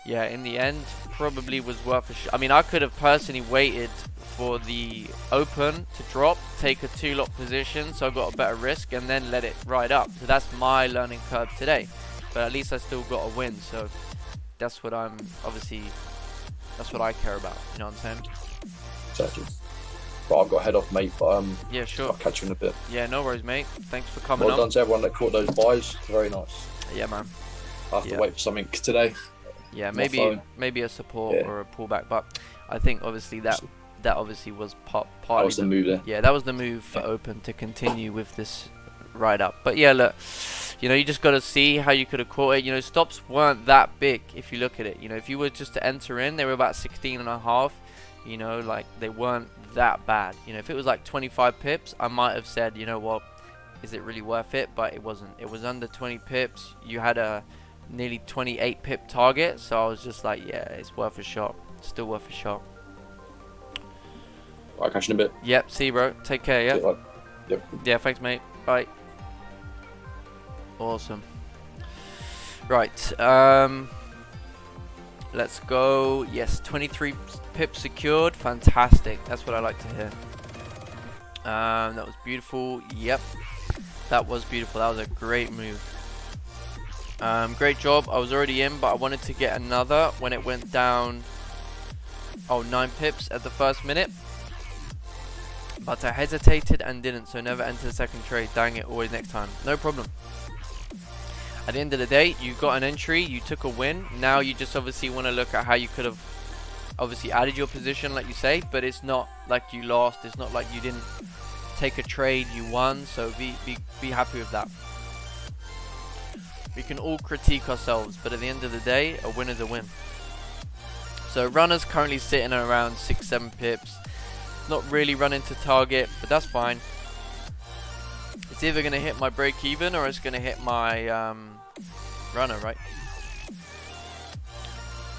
S2: yeah, in the end, probably was worth a shot. I mean, I could have personally waited for the open to drop, take a 2-lot position, so I got a better risk, and then let it ride up. So that's my learning curve today. But at least I still got a win, so that's what I'm that's what I care about. You know what I'm saying?
S1: Exactly. But I've got to head off, mate. But
S2: yeah, sure.
S1: I'll catch you in a bit.
S2: Yeah, no worries, mate. Thanks for coming
S1: Well done to everyone that caught those buys. Very nice.
S2: Yeah, man.
S1: I have to wait for something today.
S2: Yeah, maybe a support or a pullback, but I think obviously that obviously was partly
S1: that was the move there.
S2: Yeah, that was the move for open to continue with this ride up. But yeah, look, you know, you just got to see how you could have caught it. You know, stops weren't that big if you look at it. You know, if you were just to enter in, they were about 16.5. You know, like they weren't that bad. You know, if it was like 25 pips, I might have said, you know what, is it really worth it? But it wasn't. It was under 20 pips. You had a nearly 28 pip target, so I was just like, yeah, it's worth a shot. Still worth a shot.
S1: Alright, catch you in a bit.
S2: Yep, see you, bro. Take care, yeah?
S1: Yep.
S2: Yeah, thanks, mate. Bye. Awesome. Right, Let's go. Yes, 23 pips secured. Fantastic. That's what I like to hear. That was beautiful. Yep, that was beautiful. That was a great move. Great job. I was already in, but I wanted to get another when it went down. Oh, 9 pips at the first minute. But I hesitated and didn't, so never enter the second trade. Dang it, always next time. No problem. At the end of the day, you got an entry, you took a win. Now you just obviously want to look at how you could have obviously added your position, like you say, but it's not like you lost. It's not like you didn't take a trade, you won. So be happy with that. We can all critique ourselves, but at the end of the day, a win is a win. So runner's currently sitting at around 6-7 pips. Not really running to target, but that's fine. It's either going to hit my break even or it's going to hit my runner, right?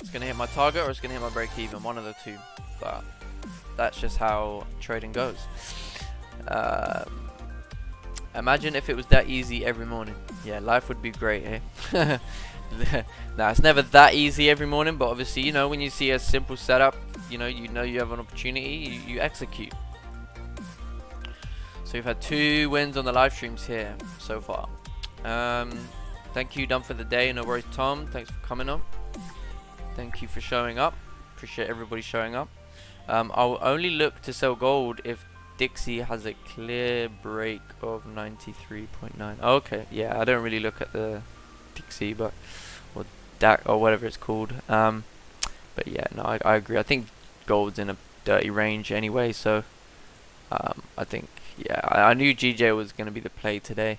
S2: It's going to hit my target or it's going to hit my break even, one of the two. But that's just how trading goes. Imagine if it was that easy every morning. Yeah, life would be great, eh? Nah, it's never that easy every morning, but obviously, you know, when you see a simple setup, you know you have an opportunity, you execute. So we've had 2 wins on the live streams here so far. Thank you, done for the day. No worries, Tom. Thanks for coming on. Thank you for showing up. Appreciate everybody showing up. I'll only look to sell gold if Dixie has a clear break of 93.9. Okay, yeah, I don't really look at the Dixie, but or DAC or whatever it's called. But yeah, no, I agree. I think gold's in a dirty range anyway, so I think, yeah, I knew GJ was going to be the play today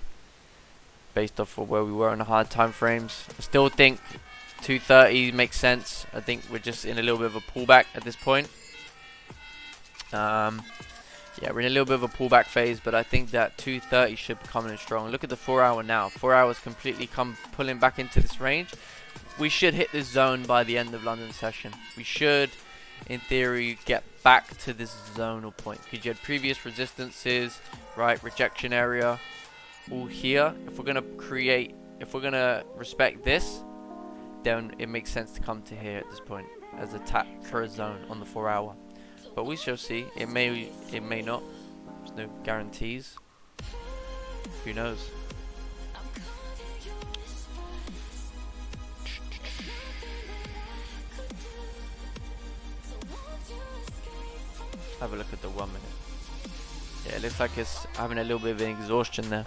S2: based off of where we were in the hard time frames. I still think 230 makes sense. I think we're just in a little bit of a pullback at this point. Yeah, we're in a little bit of a pullback phase, but I think that 230 should come in strong. Look at the 4 hour now. 4 hours completely pulling back into this range. We should hit this zone by the end of London session. We should, in theory, get back to this zonal point. Because you had previous resistances, right? Rejection area, all here. If we're going to respect this, then it makes sense to come to here at this point as a tap for a zone on the 4 hour. But we shall see. It may not. There's no guarantees. Who knows? Have a look at the 1 minute. Yeah, it looks like it's having a little bit of an exhaustion there.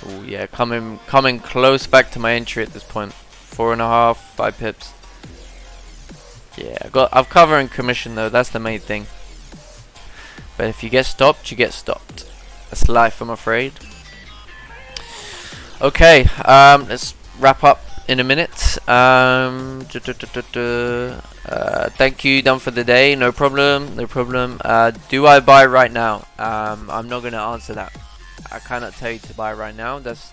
S2: Oh yeah, coming close back to my entry at this point. 4.5, 5 pips. Yeah, I've covering commission though. That's the main thing. But if you get stopped, you get stopped. That's life, I'm afraid. Okay, let's wrap up in a minute. Thank you, done for the day. No problem, no problem. Do I buy right now? I'm not gonna answer that. I cannot tell you to buy right now. That's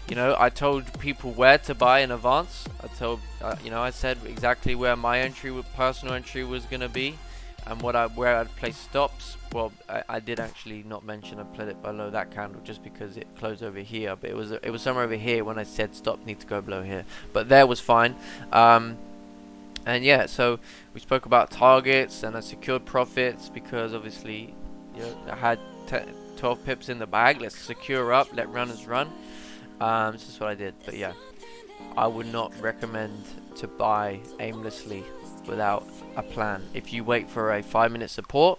S2: you know, I told people where to buy in advance. I told you know, I said exactly where my entry, personal entry, was gonna be, and where I'd place stops. Well, I did actually not mention I played it below that candle just because it closed over here, but it was somewhere over here when I said stop need to go below here. But there was fine. And yeah, so we spoke about targets and I secured profits because obviously, you know, I had 12 pips in the bag. Let's secure up, let runners run. This is what I did. But yeah, I would not recommend to buy aimlessly without a plan. If you wait for a 5-minute support,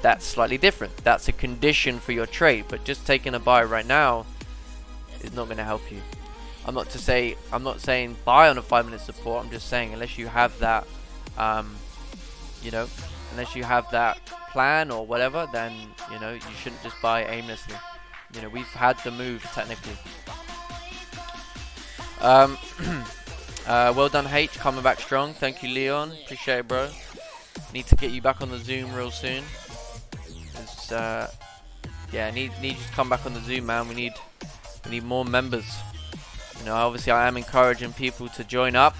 S2: that's slightly different. That's a condition for your trade, but just taking a buy right now is not going to help you. I'm not saying buy on a 5-minute support. I'm just saying unless you have that, you know, unless you have that plan or whatever, then you know you shouldn't just buy aimlessly. You know, we've had the move technically. Well done, H, coming back strong. Thank you, Leon. Appreciate it, bro. Need to get you back on the Zoom real soon. It's, yeah, need you to come back on the Zoom, man. We need more members. You know, obviously I am encouraging people to join up,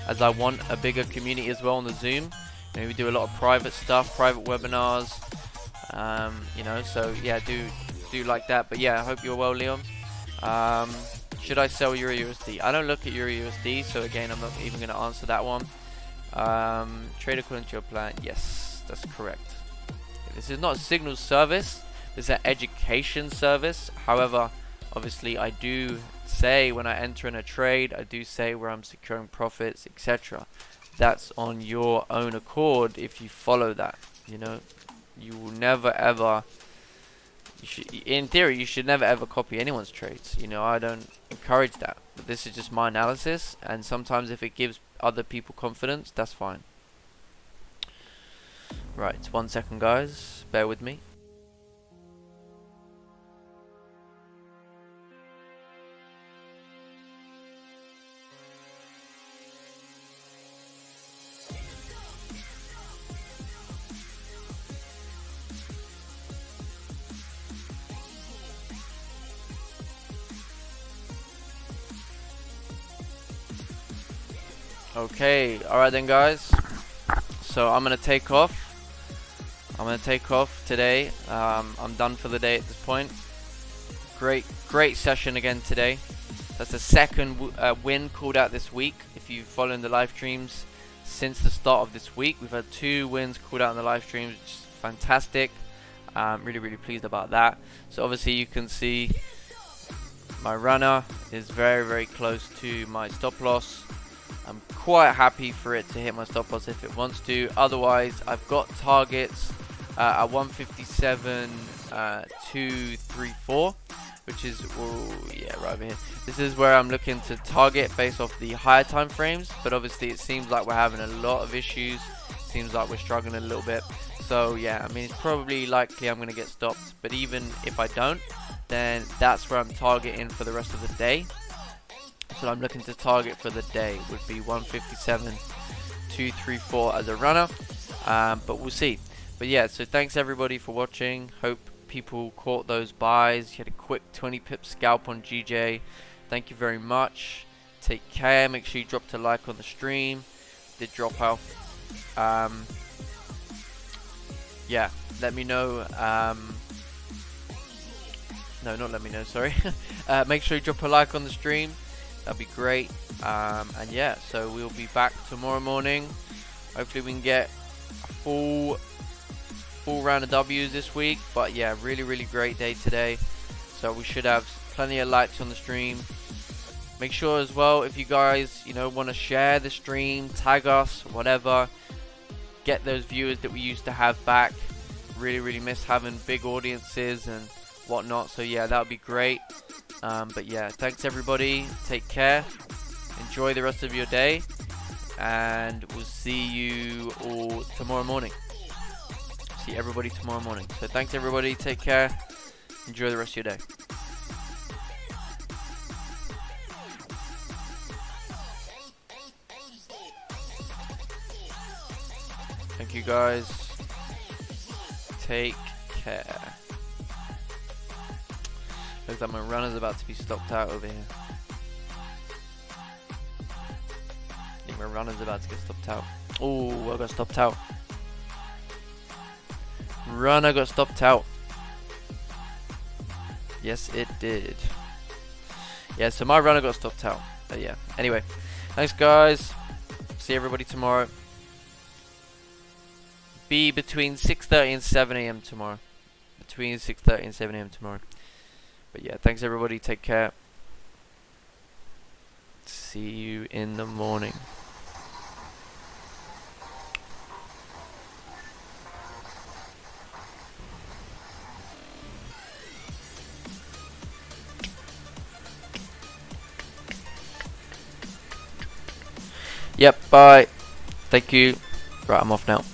S2: as I want a bigger community as well on the Zoom. You know, we do a lot of private stuff, private webinars. You know, so yeah, do like that. But yeah, I hope you're well, Leon. Should I sell Euro USD? I don't look at Euro USD, so again, I'm not even going to answer that one. Trade according to your plan. Yes, that's correct. This is not a signal service. This is an education service. However, obviously, I do say when I enter in a trade, I do say where I'm securing profits, etc. That's on your own accord if you follow that. You know, you will never ever. In theory, you should never ever copy anyone's trades. You know, I don't encourage that. But this is just my analysis, and sometimes if it gives other people confidence, that's fine. Right, 1 second, guys. Bear with me. Okay, alright then, guys. So I'm gonna take off. Today. I'm done for the day at this point. Great session again today. That's the second win called out this week. If you've followed the live streams since the start of this week, we've had 2 wins called out in the live streams, which is fantastic. Really pleased about that. So obviously you can see my runner is very close to my stop loss. I'm quite happy for it to hit my stop loss if it wants to. Otherwise, I've got targets at 157, 234, which is right over here. This is where I'm looking to target based off the higher time frames. But obviously, it seems like we're having a lot of issues. Seems like we're struggling a little bit. So yeah, I mean, it's probably likely I'm going to get stopped. But even if I don't, then that's where I'm targeting for the rest of the day. So I'm looking to target for the day would be 157, 234 as a runner, but we'll see. But yeah, so thanks everybody for watching. Hope people caught those buys. You had a quick 20 pip scalp on GJ. Thank you very much. Take care. Make sure you dropped a like on the stream. Did drop off. Yeah, let me know. No, not let me know. Sorry. Make sure you drop a like on the stream. That'd be great. And yeah, so we'll be back tomorrow morning. Hopefully we can get a full round of W's this week. But yeah, really great day today. So we should have plenty of likes on the stream. Make sure as well, if you guys, you know, want to share the stream, tag us, whatever. Get those viewers that we used to have back. Really miss having big audiences and whatnot. So yeah, that would be great. But yeah, thanks everybody. Take care. Enjoy the rest of your day. And we'll see you all tomorrow morning. See everybody tomorrow morning. So thanks everybody. Take care. Enjoy the rest of your day. Thank you guys. Take care. Looks like my runner's about to be stopped out over here. I think my runner's about to get stopped out. Oh, I got stopped out. Runner got stopped out. Yes, it did. Yeah, so my runner got stopped out. But yeah, anyway. Thanks, guys. See everybody tomorrow. Be between 6:30 and 7 a.m. tomorrow. Between 6:30 and 7 a.m. tomorrow. But yeah, thanks everybody. Take care. See you in the morning. Yep, bye. Thank you. Right, I'm off now.